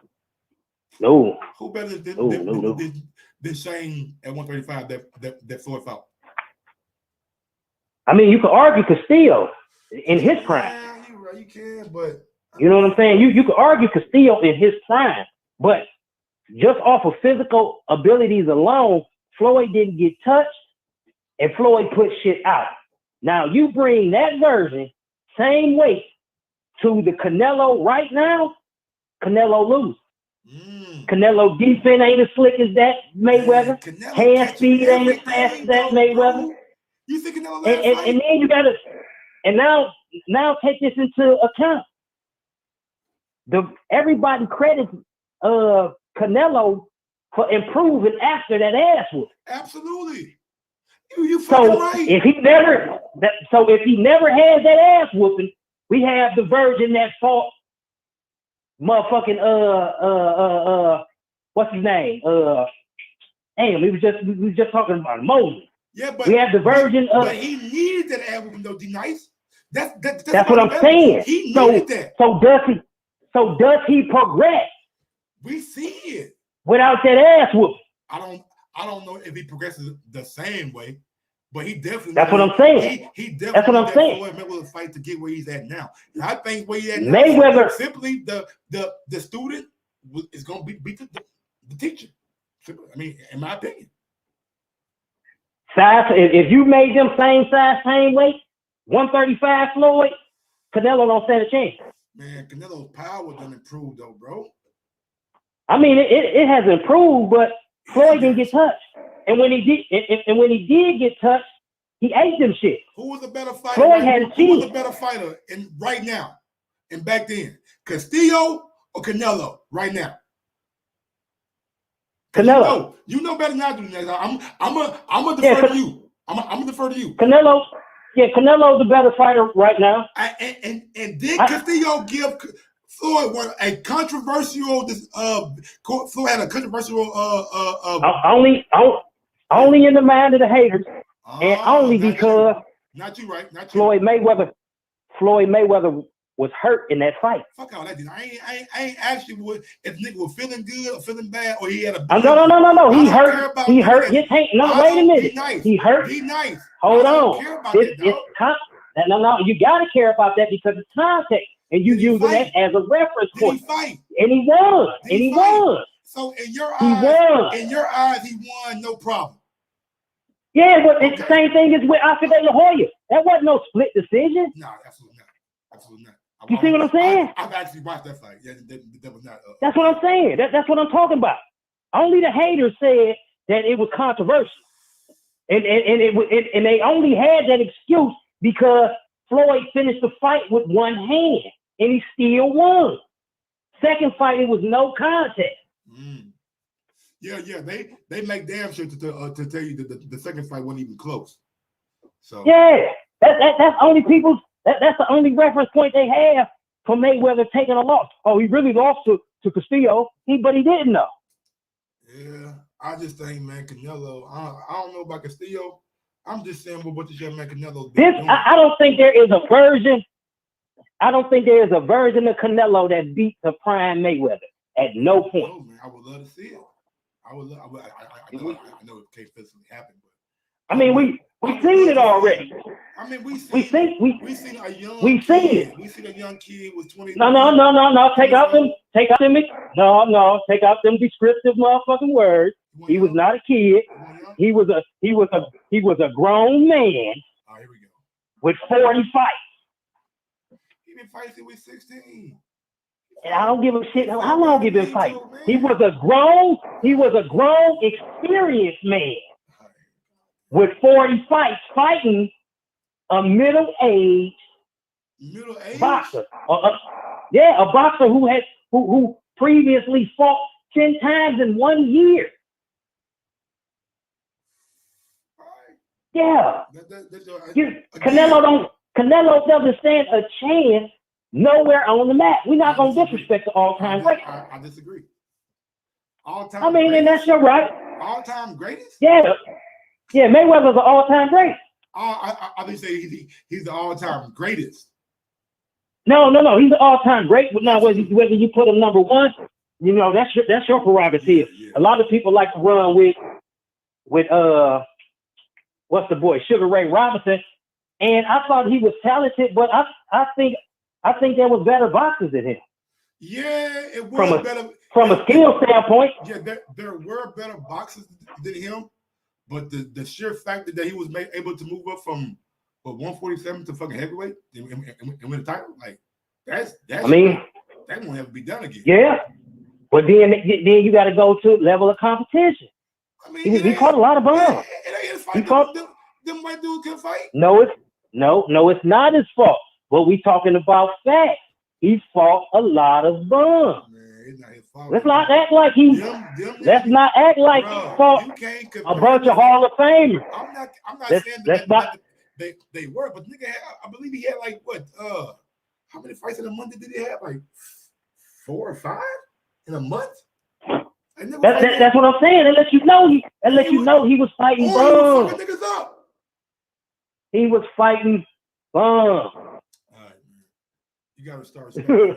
No. Who better than Shane at 135 that flew at foul? I mean, you could argue Castillo in his prime. Yeah, you're right, you can, but you know what I'm saying? You could argue Castillo in his prime, but just off of physical abilities alone, Floyd didn't get touched, and Floyd put shit out. Now you bring that version, same weight, to the Canelo right now, Canelo lose. Canelo defense ain't as slick as that Mayweather. Hand speed ain't as fast as that Mayweather. You think Canelo and then you gotta, and now take this into account. Everybody credits Canelo for improving after that ass whoop. Absolutely. You fucking right. If he never had that ass whooping, we have the virgin that fought motherfucking what's his name? Damn, we was just talking about Moses. Yeah, but we have the virgin of. But he needed that ass whooping though, D-Nice. That's what I'm saying. He needed that. So does he progress? We see it without that ass whooping. I don't know if he progresses the same way, but he definitely. That's what I'm saying. He definitely. That's what I'm saying. Floyd Mayweather fight to get where he's at now, and I think where he's at Mayweather now, simply the student is going to beat the teacher. I mean, in my opinion. Size. If you made them same size, same weight, 135 Floyd, Canelo don't stand a chance. Man, Canelo's power done improved though, bro. I mean, it has improved, but Floyd didn't get touched. And when he did get touched, he ate them shit. Who was a better fighter? Who was a better fighter right now and back then? Castillo or Canelo right now? Canelo. You know better than I do. I'm gonna defer to you. I'm gonna defer to you. Canelo. Yeah, Canelo's the better fighter right now. And did Castillo give Floyd a controversial? Floyd had a controversial. Only in the mind of the haters, and only because not you, right? Not you. Floyd Mayweather was hurt in that fight. Fuck all that. I ain't asked you if nigga was feeling good or feeling bad or he had a. No. He hurt. He hurt. Wait a minute. Nice. He hurt. Be nice. Hold on. No. You gotta care about that because it's context, and you using that as a reference point. And he won. So in your eyes, he won, no problem. Yeah, but it's the same thing as with Oscar De La Hoya. That wasn't no split decision. No, absolutely not. Absolutely not. You see what I'm saying? I've actually watched that fight. Yeah, that was not. That's what I'm saying. That's what I'm talking about. Only the haters said that it was controversial, and they only had that excuse because Floyd finished the fight with one hand, and he still won. Second fight, it was no contest. Yeah. They make damn sure to tell you that the second fight wasn't even close. So yeah, that's only people's. That's the only reference point they have for Mayweather taking a loss. Oh, he really lost to Castillo, but he didn't know. Yeah, I just think, man, Canelo. I don't know about Castillo. I'm just saying what this young man Canelo. I don't think there is a version. I don't think there is a version of Canelo that beats a prime Mayweather at no point. No, man, I would love to see it. I know it can't physically happen, but I mean, we've seen it already. I mean, we seen a young kid. We seen a young kid was 20. No. Take out them descriptive motherfucking words. He was not a kid. He was a grown man. Oh, here we go. With 40 fights. He been fighting since he was 16. And I don't give a shit how long he been fighting. He was a grown, experienced man with 40 fights fighting a middle-aged boxer. A boxer who previously fought 10 times in 1 year. Yeah. Canelo doesn't stand a chance nowhere on the mat. We're not gonna disrespect the all-time great. I disagree. All-time. I mean, and that's your right. all-time greatest? Yeah, Mayweather's an all-time great. I think say he's the all-time greatest. No, he's an all-time great. But now, whether you put him number one, that's your prerogative. Yeah. A lot of people like to run with what's the boy, Sugar Ray Robinson, and I thought he was talented, but I think there was better boxers than him. Yeah, it was better from a skill standpoint. Yeah, there were better boxers than him, but the sheer fact that he was able to move up from 147 to fucking heavyweight and win the title, like that won't ever be done again. Yeah, but then you got to go to level of competition. I mean, he fought a lot of bombs. He fought them white dudes can fight. No, it's not his fault. But we talking about facts. He fought a lot of bums. Man, it's not his fault. Let's not act like he. Let's not act like he fought a bunch of Hall of Famers. I'm not saying they were, but nigga, I believe he had like what? How many fights in a month did he have? Like 4 or 5 in a month. That's what I'm saying. And let you know he was fighting bums. He was fighting bums. All right, man. You gotta start Sugar Ray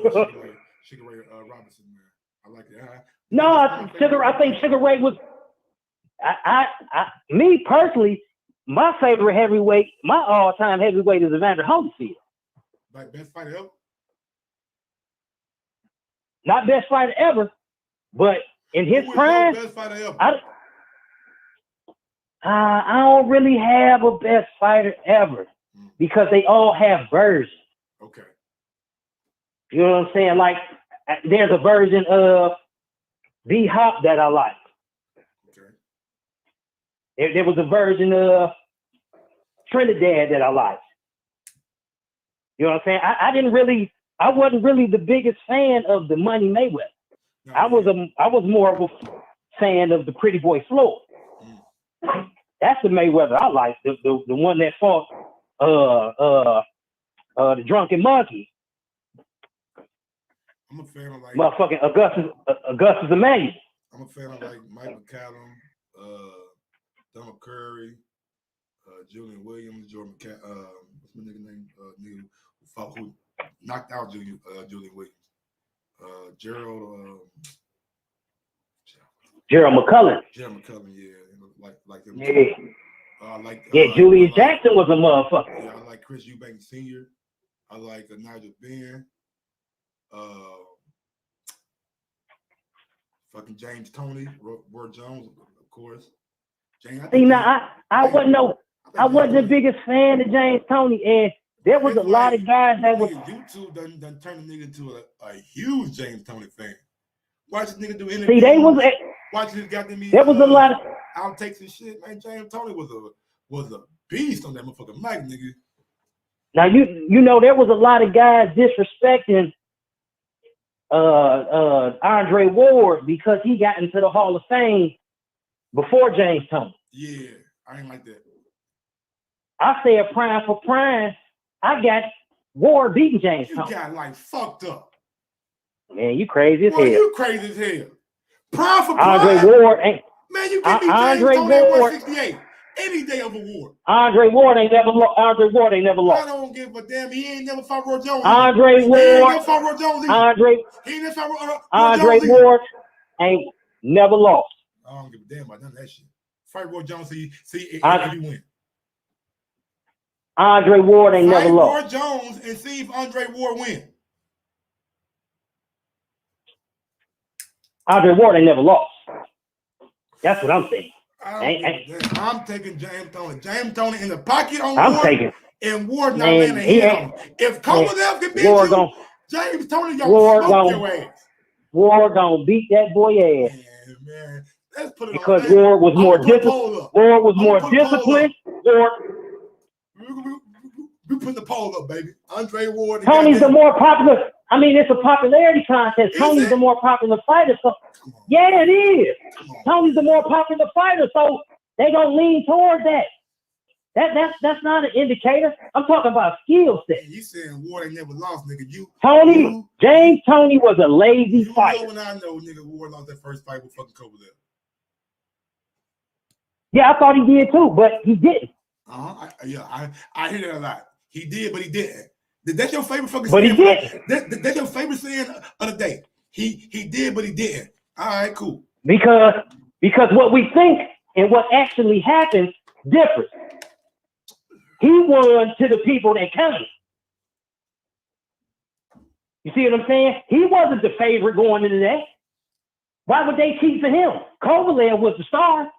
Robinson, man. I like it. I think Sugar Ray was. Me personally, my favorite heavyweight, my all-time heavyweight is Evander Holyfield. Like best fighter ever? Not best fighter ever, but in his prime, best fighter ever? I don't really have a best fighter ever because they all have versions. Okay. You know what I'm saying? Like, there's a version of B-Hop that I like. Okay. There was a version of Trinidad that I liked. You know what I'm saying? I wasn't really the biggest fan of the Money Mayweather. No, I was more of a fan of the Pretty Boy Floyd. That's the Mayweather I like. The one that fought the Drunken Monkey. I'm a fan of like motherfucking Augustus Emmanuel. I'm a fan of like Mike McCallum, Donald Curry, Julian Williams, Jordan what's my nigga name? Nigga who knocked out Julian Williams. Gerald McCullough. Gerald McCullough, yeah, like him. Yeah. Julius Jackson was a motherfucker. Yeah, I like Chris Eubank Sr. I like Nigel Benn. Fucking James Toney, Roy Jones, of course. I wasn't the biggest fan of James Toney, and there was a lot of guys that was. YouTube done turned the nigga into a huge James Toney fan. Watch this nigga do interviews. See, they was. Watch this goddamn. There was a lot of outtakes and shit, man. James Toney was a beast on that motherfucking mic, nigga. Now you know there was a lot of guys disrespecting Andre Ward because he got into the Hall of Fame before James Toney. Yeah, I ain't like that. I said prime for prime. I got Ward beating James Toney. You got like fucked up. Man, you crazy as hell. You crazy as hell. Prime for prime. Andre Ward ain't. Man, you can beat James Toney at 168 any day of a war. Andre Ward ain't never lost. I don't give a damn. He ain't never fought Roy Jones. Andre Ward ain't never lost. I don't give a damn about none of that shit. Fight Roy Jones, see if he win. Andre Ward ain't never lost. Roy Jones and see if Andre Ward win. Andre Ward ain't never lost. That's what I'm saying. I'm taking James Toney. James Toney in the pocket on Ward. And Ward not laying a hand on him. If Kovalev can beat you, James Toney gonna smoke your ass. Ward gonna beat that boy ass. Man. Let's put it because on. Ward was more disciplined. Ward was more disciplined. We put the poll up, baby. Andre Ward. Tony's the more popular. I mean, it's a popularity contest. Tony's the more popular fighter. So, yeah, it is. Tony's the more popular fighter, so they gonna lean toward that. That's not an indicator. I'm talking about skill set. You saying Ward ain't never lost, nigga? James Toney was a lazy fighter. You know when I know, nigga, Ward lost that first fight with fucking Kovalev. Yeah, I thought he did too, but he didn't. I hear that a lot. He did, but he didn't. That's your favorite fucking but saying. He did. That's your favorite saying of the day. He did, but he didn't. All right, cool. Because what we think and what actually happens differs. He won to the people that counted. You see what I'm saying? He wasn't the favorite going into that. Why would they cheat for him? Kovalev was the star.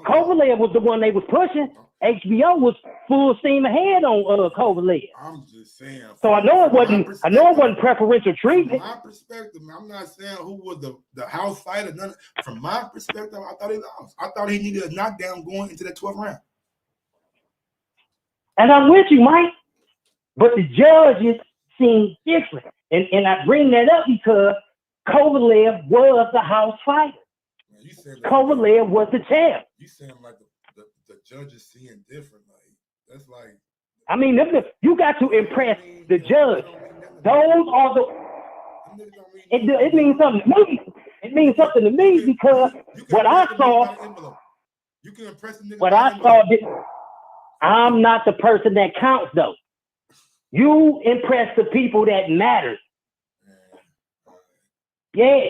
Kovalev was the one they was pushing. HBO was full steam ahead on Kovalev. I'm just saying. So I know it wasn't preferential treatment. From my perspective, I'm not saying who was the house fighter. None. From my perspective, I thought he lost. I thought he needed a knockdown going into that 12th round. And I'm with you, Mike. But the judges seem different. And I bring that up because Kovalev was the house fighter. Kovalev was the champ. You sound like the judges seeing different. Like that's like. I mean, you got to impress the judge. Those are the. It means something to me. It means something to me because what I saw. You can impress the nigga. What I saw. I'm not the person that counts though. You impress the people that matter. Yeah.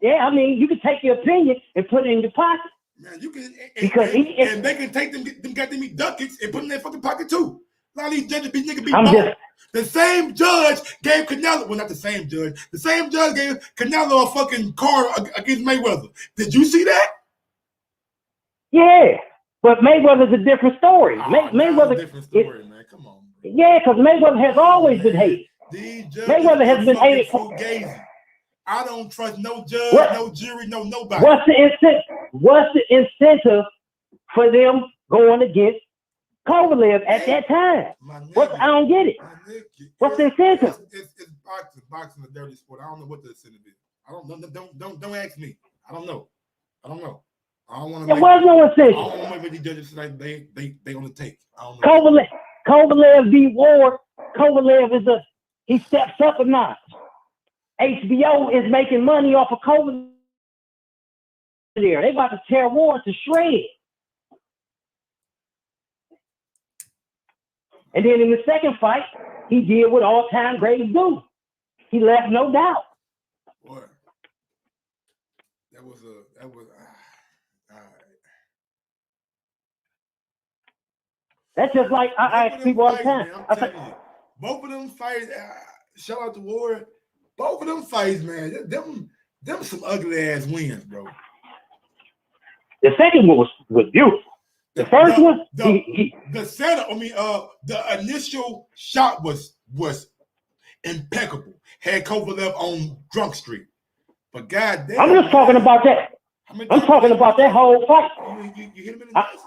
I mean, you can take your opinion and put it in your pocket. Man, you can, because and they can take them goddamn ducats and put it in their fucking pocket too. A lot of these judges be the same judge gave Canelo, well, not the same judge. The same judge gave Canelo a fucking car against Mayweather. Did you see that? Yeah, but Mayweather's a different story. Mayweather, a different story, man. Come on. Bro. Yeah, because Mayweather has always been hated. Mayweather has been hated for. I don't trust no judge, no jury, no nobody. What's the incentive for them going against Kovalev at that time? I don't get it. What's the incentive? It's boxing. Boxing is a dirty sport. I don't know what the incentive is. I don't ask me. I don't know. I don't want to. There was no incentive. I don't want to make these judges like they on the take. I don't know. Kovalev v. Ward. Kovalev he steps up a notch. HBO is making money off of Kovalev. They about to tear Ward to shreds. And then in the second fight, he did what all-time greats do. He left no doubt. Boy, that was all right. That's just like I ask people all the time. Both of them fights, shout out to Ward. Both of them fights, man, them some ugly ass wins, bro. The second one was beautiful. The first one, the center. I mean, the initial shot was impeccable. Had Kovalev on Drunk Street, but goddamn, I'm just talking about that. I'm talking about that whole fight. You hit him in the nuts.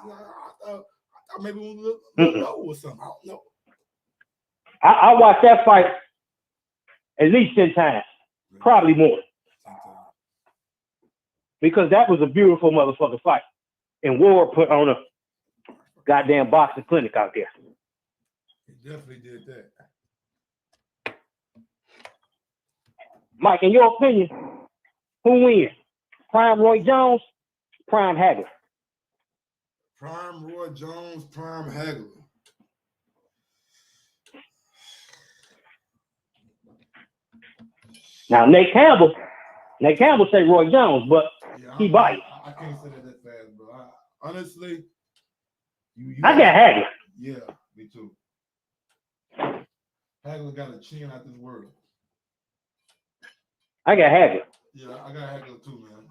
I thought maybe it was a little low or something. I don't know. I watched that fight at least 10 times, probably more. Because that was a beautiful motherfucking fight. And Ward put on a goddamn boxing clinic out there. He definitely did that. Mike, in your opinion, who wins? Prime Roy Jones, Prime Hagler? Prime Roy Jones, Prime Hagler. Now, Nate Campbell say Roy Jones, but he bites. I can't say that fast, bro. Honestly, I got Hagler. Yeah, me too. Hagler got a chin out this world. I got Hagler. Yeah, I got Hagler too, man.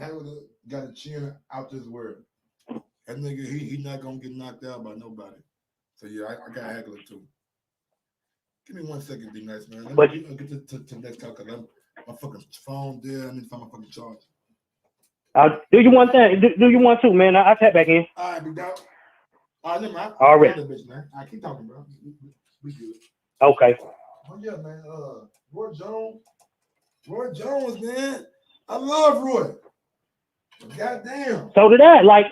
Hagler got a chin out this world. That nigga, he not gonna get knocked out by nobody. So yeah, I got Hagler too. Give me 1 second, D Nice, man. Let me get to the next talk. My fucking phone there. I need to find my fucking charger. Do you want that? Do you want to, man? I'll tap back in. All right, big dog. Never mind. All right. Bitch, man. I keep talking, bro. We good. Okay. Oh yeah, man. Roy Jones, man. I love Roy. Goddamn. So did I. Like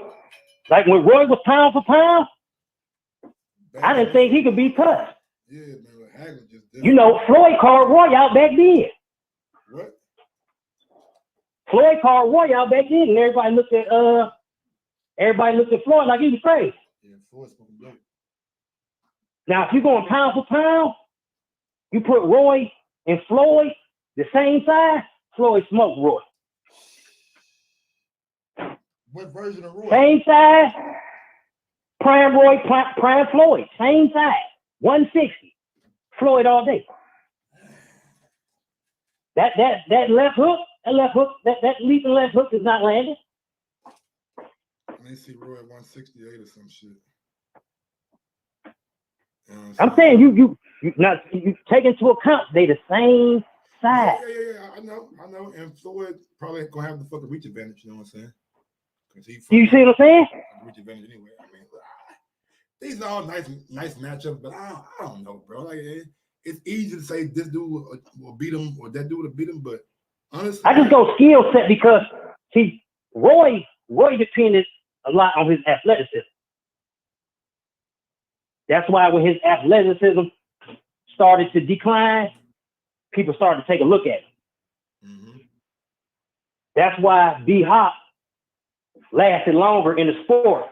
when Roy was pound for pound, I didn't think he could be tough. Yeah, man. Hagler just did. You know, Floyd called Roy out back then. What? Floyd called Roy out back then, and everybody looked at Floyd like he was crazy. Yeah, Floyd's fucking dope. Now, if you're going pound for pound, you put Roy and Floyd the same size, Floyd smoked Roy. What version of Roy? Same size, prime Roy, prime Floyd, same size, 160. Floyd all day. That left hook, that leaping left hook is not landing. They see Roy at 168 or some shit. I'm saying you take into account they the same size. Yeah. I know. And Floyd probably gonna have the fucking reach advantage. You know what I'm saying? You see what I'm saying? Reach advantage anyway. I mean, these are all nice matchups, but I don't know, bro. Like it's easy to say this dude will beat him or that dude will beat him, but honestly, I just go skill set because see Roy depended a lot on his athleticism. That's why when his athleticism started to decline, people started to take a look at him. Mm-hmm. That's why B Hop lasted longer in the sport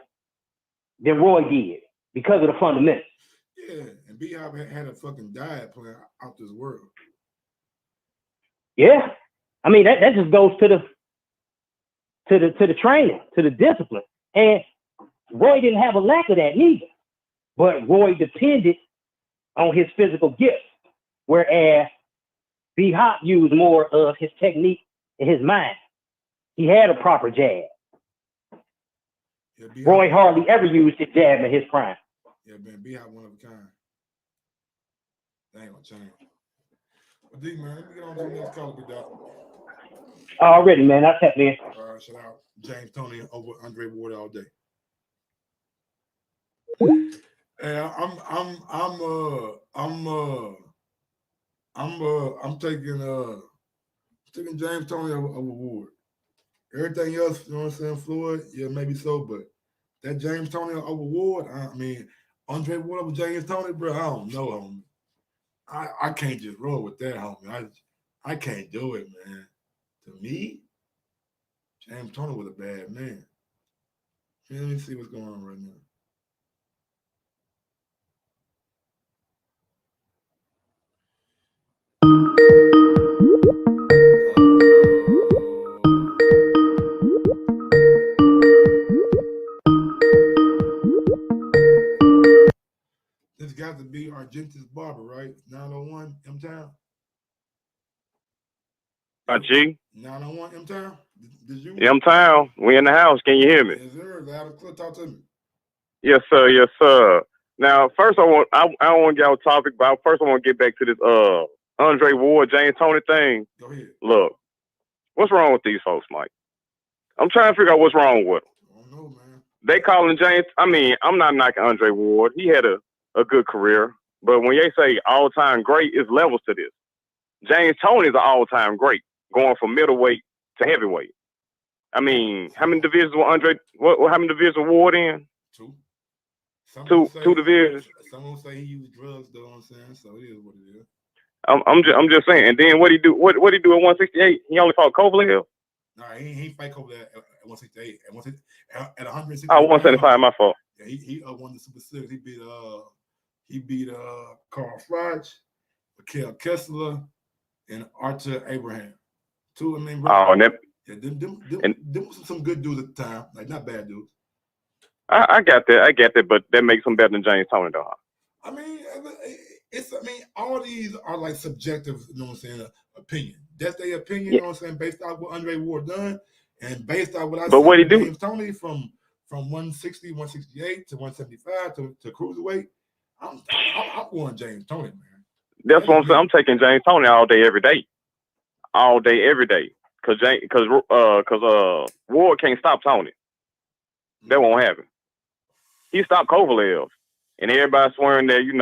than Roy did because of the fundamentals. Yeah, and B Hop had a fucking diet plan out this world. Yeah, I mean that just goes to the training, to the discipline, and Roy didn't have a lack of that neither. But Roy depended on his physical gifts, whereas B Hop used more of his technique and his mind. He had a proper jab. Yeah, Roy hardly ever used his jab in his prime. Yeah, man, B Hop one of a kind. That ain't gonna change. But D, man, let me get on to the next call, big dog. Already, man, I tapped in. All right, shout out James Toney over Andre Ward all day. Hey, I'm taking James Toney over Ward. Everything else, you know what I'm saying, Floyd, yeah, maybe so, but that James Toney over Ward, I mean, Andre Ward over James Toney, bro, I don't know, homie. I can't just roll with that, homie. I can't do it, man. To me, James Toney was a bad man. Let me see what's going on right now. This got to be Argentis Barber, right? 901 M-Town. G. 901 M-Town. Did you? M-Town. We in the house. Can you hear me? Yes, sir. Loud and clear. Talk to me. Yes, sir. Yes, sir. Now, first I don't want to get off topic, but first I want to get back to this Andre Ward, James Toney thing. Go ahead. Look, what's wrong with these folks, Mike? I'm trying to figure out what's wrong with them. I don't know, man. They calling James. I mean, I'm not knocking Andre Ward. He had a good career, but when they say all-time great, it's levels to this. James Toney is an all-time great, going from middleweight to heavyweight. I mean, how many divisions were how many divisions Ward in? Two divisions. Someone say he used drugs, though. I'm saying, so it is what it is. I'm just saying. And then what he do? What he do at 168? He only fought Kovalev. No, he fight Kovalev at 168. At 160. Oh, 175. My fault. Yeah, he won the Super Six. He beat Carl Froch, Mikhail Kessler, and Arthur Abraham. Two, I mean, them some good dudes at the time, like not bad dudes. I got that, but that makes him better than James Toney, though. I mean, all these are like subjective, you know what I'm saying, opinion. That's their opinion, you know what I'm saying, based on what Andre Ward done, and based on what I see with James Toney from 160, 168 to 175 to cruiserweight. I'm going James Toney, man. That's what I'm saying. I'm taking James Toney all day, every day. All day, every day. Because Ward can't stop Toney. That won't happen. He stopped Kovalev. And everybody swearing that, he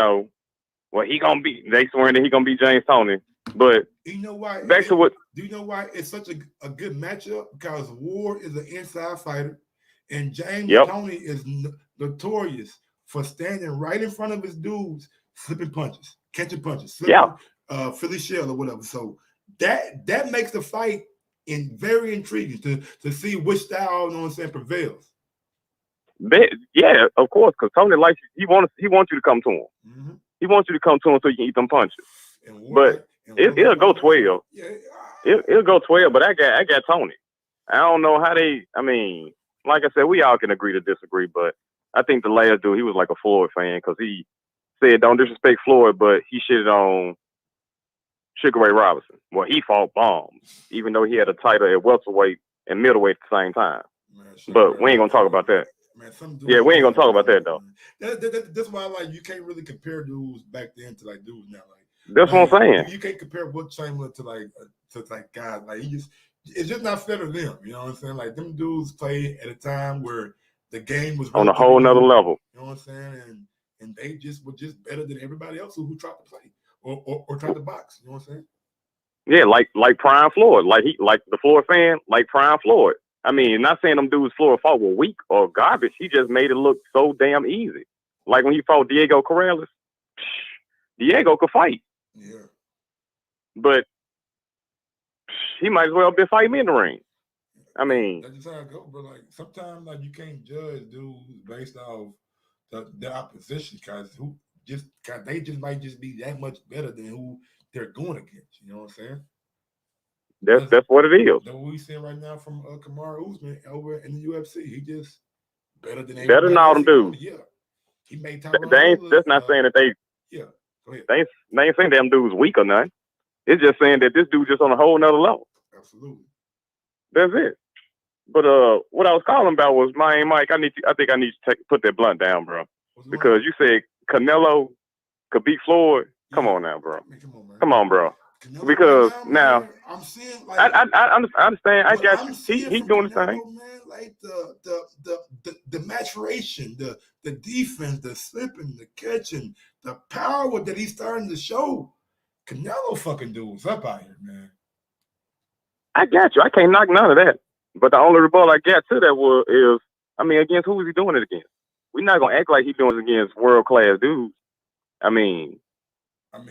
gonna be. They swearing that he gonna be James Toney. But you know why? Do you know why it's such a good matchup? Because Ward is an inside fighter, and James Toney is notorious for standing right in front of his dudes, slipping punches, catching punches, Philly shell or whatever. So that makes the fight very intriguing to see which style, you know what I'm saying, prevails. Yeah, of course, because Tony likes he wants you to come to him. Mm-hmm. He wants you to come to him so you can eat them punches. But it'll go 12. Yeah, it'll go 12. But I got Tony. I don't know how they. I mean, like I said, we all can agree to disagree. But I think the last dude, he was like a Floyd fan because he said don't disrespect Floyd, but he shitted on Sugar Ray Robinson. Well, he fought bombs, even though he had a title at welterweight and middleweight at the same time. Man, but we ain't gonna talk about that. Man, yeah, we ain't gonna talk about that though. That's why you can't really compare dudes back then to like dudes now. Like that's what I'm saying. You can't compare Wilt Chamberlain to like guys. Like it's just not fair to them. You know what I'm saying? Like them dudes played at a time where the game was on a whole nother level. You know what I'm saying? And they just were just better than everybody else who tried to play or tried to box. You know what I'm saying? Yeah, like Prime Floyd, like the Floyd fan, like Prime Floyd. I mean, not saying them dudes Floyd fought were weak or garbage. He just made it look so damn easy. Like when he fought Diego Corrales, Diego could fight. Yeah. But he might as well be fighting me in the ring. I mean, that's just how it go, bro. Like sometimes, like you can't judge dudes based off the opposition because they just might just be that much better than who they're going against. You know what I'm saying? That's what it is. That's what we seeing right now from Kamaru Usman over in the UFC. He just better than all them dudes. Yeah, he made that's not saying that they. Yeah, go ahead. They ain't saying them dudes weak or nothing. It's just saying that this dude just on a whole nother level. Absolutely. That's it. But what I was calling about was Mike. I think I need to put that blunt down, bro. Because you said Canelo could beat Floyd. Come on now, bro. Come on, bro. Because now I'm seeing like I understand. I got you. He doing the thing. Man, like the maturation, the defense, the slipping, the catching, the power that he's starting to show. Canelo fucking dudes up out here, man. I got you. I can't knock none of that. But the only rebuttal I got to that is, I mean, against who is he doing it against? We're not gonna act like he's doing it against world class dudes. I mean,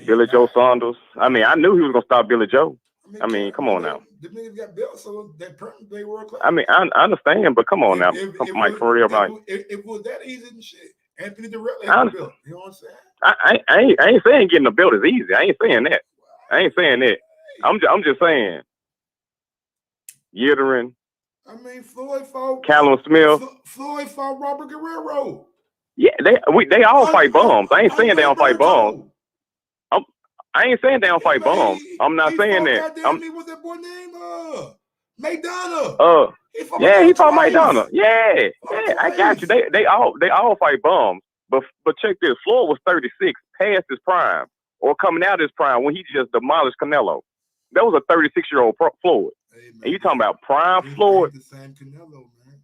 Billy Joe Saunders. I mean, I knew he was gonna stop Billy Joe. I mean, come on now. The niggas got belts, so that they world class. I mean, I understand, but come on now, Mike, for real, Mike. It was that easy and shit. Anthony Direct had the belt. You know what I'm saying? I ain't saying getting a belt is easy. I ain't saying that. I ain't saying that. I'm just saying. Yittering. I mean, Floyd fought Callum Smith. Floyd fought Robert Guerrero. Yeah, they all fight bums. I ain't saying they don't fight bums. I ain't saying they don't fight bums. I'm not saying that. What's that boy name? McDonough. He fought McDonough. Yeah, I got you. They all fight bums. But check this. Floyd was 36, past his prime, or coming out of his prime when he just demolished Canelo. That was a 36-year-old Floyd. Hey, man, and you talking about prime Floyd? The same Canelo, man.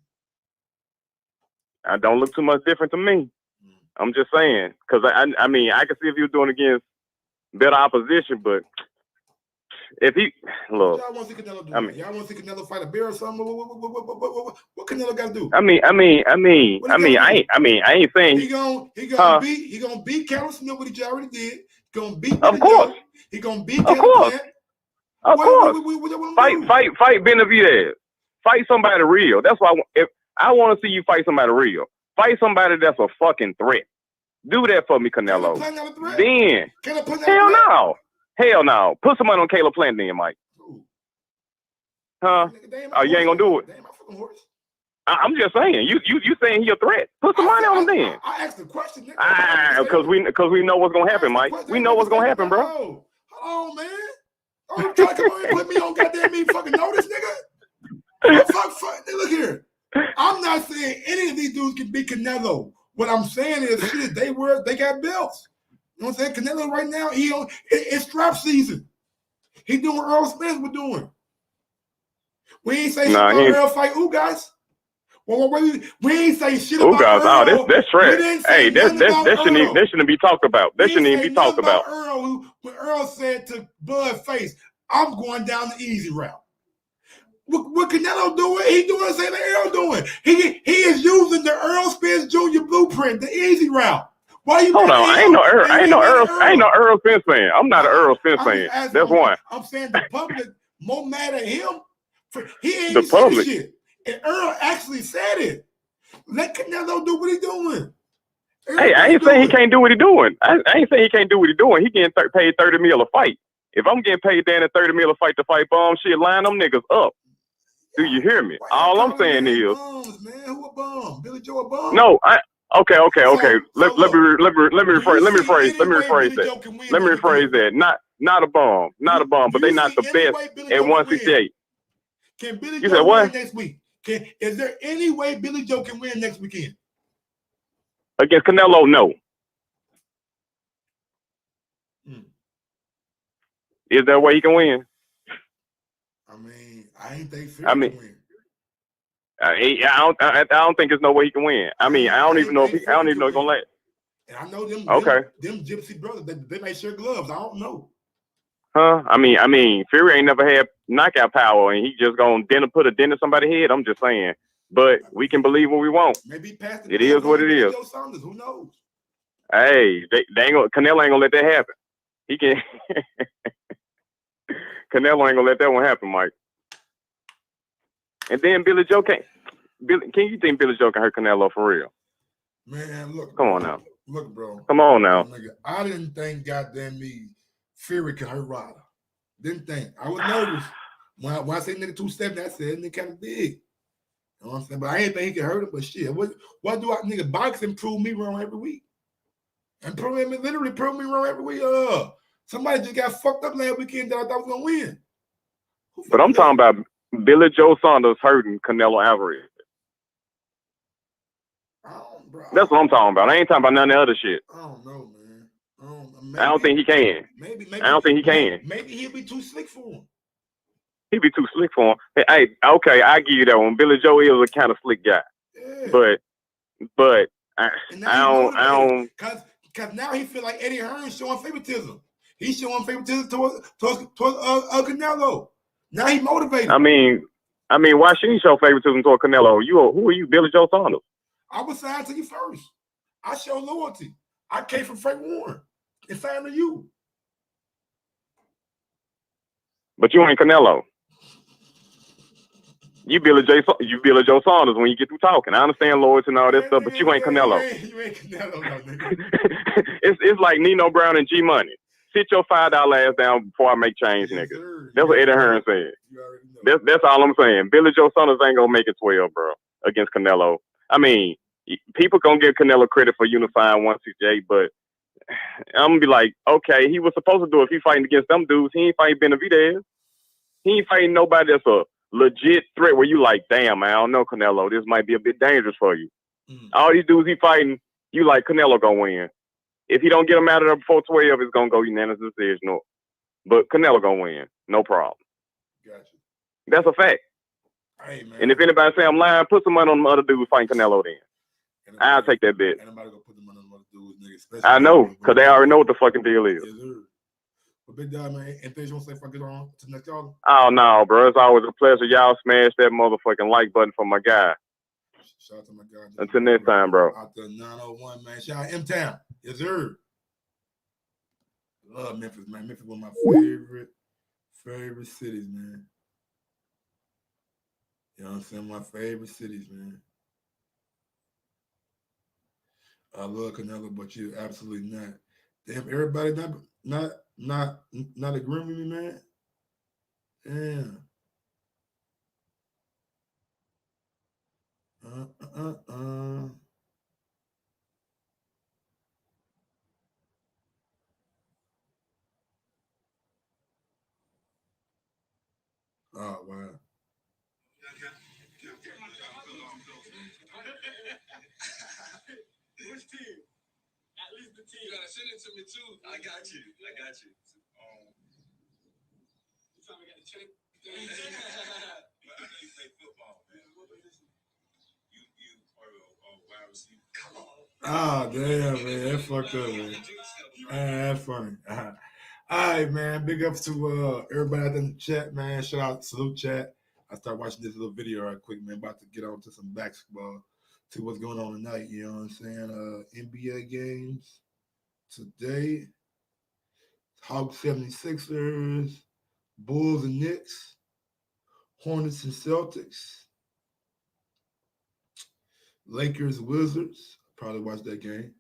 I don't look too much different to me. I'm just saying, because I mean, I can see if he was doing against better opposition, but if he look, y'all want to see Canelo do? Y'all want to see Canelo fight a bear or something? What Canelo got to do? I ain't saying he gonna beat Callum Smith, what he already did. He gonna beat. Of course. He gonna beat. Of course. Of course. Fight Benavidez. Fight somebody real. That's why if I want to see you fight somebody real. Fight somebody that's a fucking threat. Do that for me, Canelo. Then hell no. Put somebody on Caleb Plant then, Mike. Huh? Oh, you ain't gonna do it. I'm just saying. You saying he a threat? Put some money on him then. I asked the question. Because we know what's gonna happen, Mike. We know what's gonna happen, bro. Hold on, man. Oh, you trying to come over and put me on goddamn me fucking notice, nigga? Fuck. Look here. I'm not saying any of these dudes can beat Canelo. What I'm saying is, shit, they got belts. You know what I'm saying? Canelo right now, it's strap season. He doing what Earl Spence was doing. We ain't say shit about Earl fight guys. Well, we ain't say shit about Earl. That's trash. Hey, that shouldn't be talked about. That shouldn't even be talked about. When Earl said to Bud Face, I'm going down the easy route. What Canelo doing? He doing the same thing Earl doing. He is using the Earl Spence Jr. blueprint, the easy route. Why you? Hold on, I ain't no Earl Spence fan. I'm not an Earl Spence fan. That's one. I'm saying the public more mad at him He ain't The even said public. this shit. And Earl actually said it. Let Canelo do what he doing. Hey, I ain't saying he can't do what he doing. I ain't saying he can't do what he doing. He getting paid $30 million a fight. If I'm getting paid down at $30 million a fight to fight bomb, shit, line them niggas up. Do you hear me? All I'm saying is, bums, man. Who a bum? Billy Joe a bum? no, okay. So Let me rephrase that. Not a bomb, but they not the best at 168. Can Billy You Joe said what? win next week? Is there any way Billy Joe can win next weekend? Against Canelo, no. Is there a way he can win? I mean, I ain't think Fury can win. I don't think there's no way he can win. I mean, I don't even know if he's gonna let. And I know them. Okay. Them Gypsy brothers, they might share gloves. I don't know. Huh? I mean, Fury ain't never had knockout power, and he just gonna put a dent in somebody's head. I'm just saying. But we can believe what we want. Maybe past it is what it is. Joe Saunders, who knows? Hey, they ain't gonna, Canelo ain't gonna let that happen. He can. Canelo ain't gonna let that one happen, Mike. And then Billy Joe can't. Can you think Billy Joe can hurt Canelo for real? Man, look. Come on now. Look, bro. Come on now. Nigga, I didn't think goddamn me Fury could hurt Ryder. Didn't think. I was nervous. When I say nigga 270, I said nigga kind of big. You know what I'm saying? But I ain't think he could hurt him. But shit, what do I nigga boxing prove me wrong every week? And literally prove me wrong every week. Somebody just got fucked up last weekend that I thought was gonna win. But I'm talking about Billy Joe Saunders hurting Canelo Alvarez. That's what I'm talking about. I ain't talking about none of the other shit. I don't know, man. I don't think he can. Maybe. I don't think he can. Maybe he'll be too slick for him. He'd be too slick for him. Hey, okay, I give you that one. Billy Joe is a kind of slick guy. Yeah. But I don't. Cause now he feel like Eddie Hearn showing favoritism. He's showing favoritism towards Canelo. Now he motivated. I mean, why shouldn't he show favoritism toward Canelo? Who are you, Billy Joe Saunders? I was signed to you first. I show loyalty. I came from Frank Warren and signed to you. But you ain't Canelo. You Billy Joe Saunders when you get through talking. I understand loyalty and all that stuff, but you ain't Canelo. You ain't Canelo, no, nigga. It's like Nino Brown and G Money. Sit your $5 ass down before I make change, nigga. That's what Eddie Hearn said. That's all I'm saying. Billy Joe Saunders ain't gonna make it 12, bro, against Canelo. I mean, people gonna give Canelo credit for unifying 168, but I'm gonna be like, okay, he was supposed to do it. If he fighting against them dudes, he ain't fighting Benavidez. He ain't fighting nobody that's a legit threat where you like, damn, man, I don't know, Canelo, this might be a bit dangerous for you. All these dudes he fighting, you like Canelo gonna win. If he don't get him out of there before 12, it's gonna go unanimous decision. No. But Canelo gonna win, no problem. Gotcha. That's a fact. Hey, man. And if anybody say I'm lying, put some money on the other dudes fighting Canelo then. I'll take that bet. Anybody gonna put the money on the other dudes, nigga? I know, because they already know what the fucking deal is. Yes, sir. But big dog, man, anything you want to say before I get on to the next caller? Oh, no, bro. It's always a pleasure. Y'all smash that motherfucking like button for my guy. Shout out to my guy. Until next time, bro. Out the 901, man. Shout out M-Town. Yes, sir. Love Memphis, man. Memphis one of my favorite cities, man. You know what I'm saying? My favorite cities, man. I love Canelo, but you absolutely not. Damn, everybody not agreeing with me, man. Damn. Oh, wow. Which team? At least the team. You gotta send it to me too. I got you. You tell me I got to check. I know you play football, man. What position? You are wide receiver. Come on. Oh, damn, man. That's fucked up, man. That's funny. All right, man. Big ups to everybody out there in the chat, man. Shout out, salute chat. I started watching this little video right quick, man. About to get on to some basketball. See what's going on tonight, you know what I'm saying? NBA games today. Hawks 76ers, Bulls and Knicks. Hornets and Celtics. Lakers, Wizards. Probably watch that game.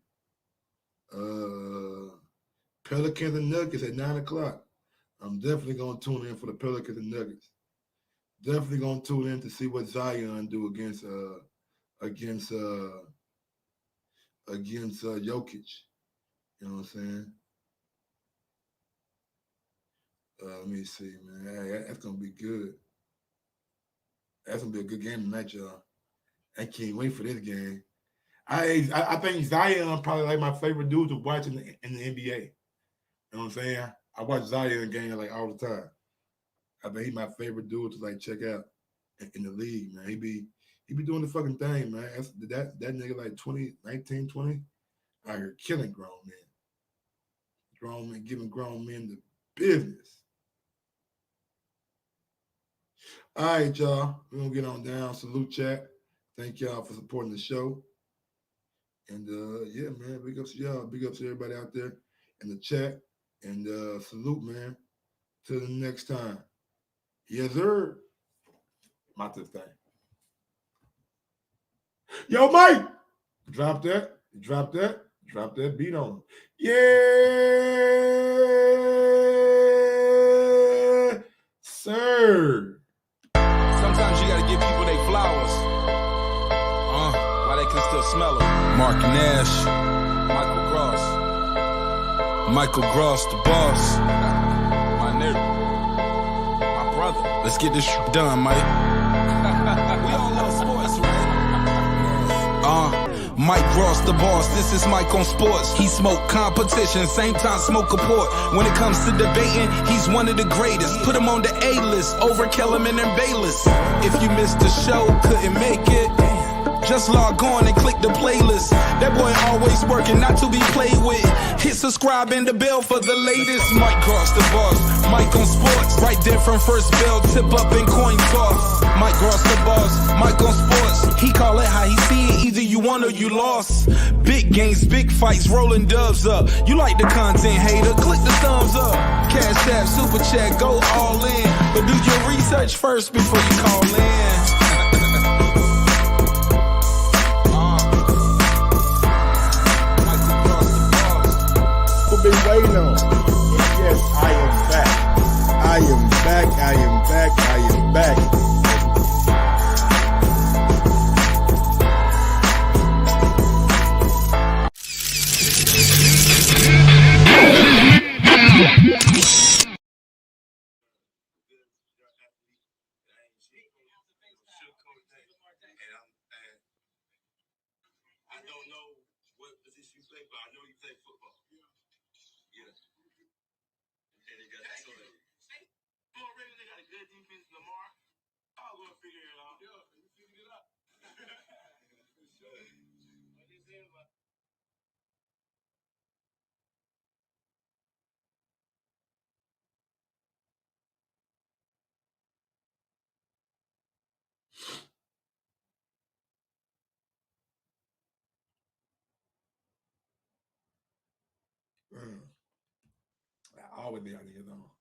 Pelicans and Nuggets at 9 o'clock. I'm definitely going to tune in for the Pelicans and Nuggets. Definitely going to tune in to see what Zion do against Jokic. You know what I'm saying? Let me see, man. That's going to be good. That's going to be a good game tonight, y'all. I can't wait for this game. I think Zion probably like my favorite dude to watch in the NBA. You know what I'm saying? I watch Zion game like all the time. I think he's my favorite dude to like check out in the league, man. He be doing the fucking thing, man. That nigga like 19, 20, out here killing grown men. Grown men, giving grown men the business. All right, y'all. We're gonna get on down. Salute chat. Thank y'all for supporting the show. And yeah, man, big ups to y'all. Big ups to everybody out there in the chat. And salute, man. Till the next time. Yes, sir. Not this thing. Yo, Mike. Drop that. Drop that. Drop that beat on him. Yeah, sir. Sometimes you gotta give people their flowers. While they can still smell them. Mark Nash, Michael Gross, the boss. My nigga, my brother. Let's get this done, Mike. We all love sports, right? Mike Ross, the boss. This is Mike on sports. He smoke competition, same time smoke a port. When it comes to debating, he's one of the greatest. Put him on the A-list over Kellerman and Bayless. If you missed the show, couldn't make it, just log on and click the playlist. That boy always working, not to be played with. Hit subscribe and the bell for the latest. Mike Cross the boss, Mike on sports. Right there from first bell, tip up and coin toss. Mike Cross the boss, Mike on sports. He call it how he see it, either you won or you lost. Big games, big fights, rolling dubs up. You like the content, hater, click the thumbs up. Cashapp, super chat, go all in. But do your research first before you call in. Been waiting on. Yes, I am back. I am back. I am back. I am back. I don't know what position you play, but I know you play football. Yeah. And they got that sort of. Already they got a good defense, Lamar. I'll go figure it out. Yeah, you figured it out. What they say about I always be out here though.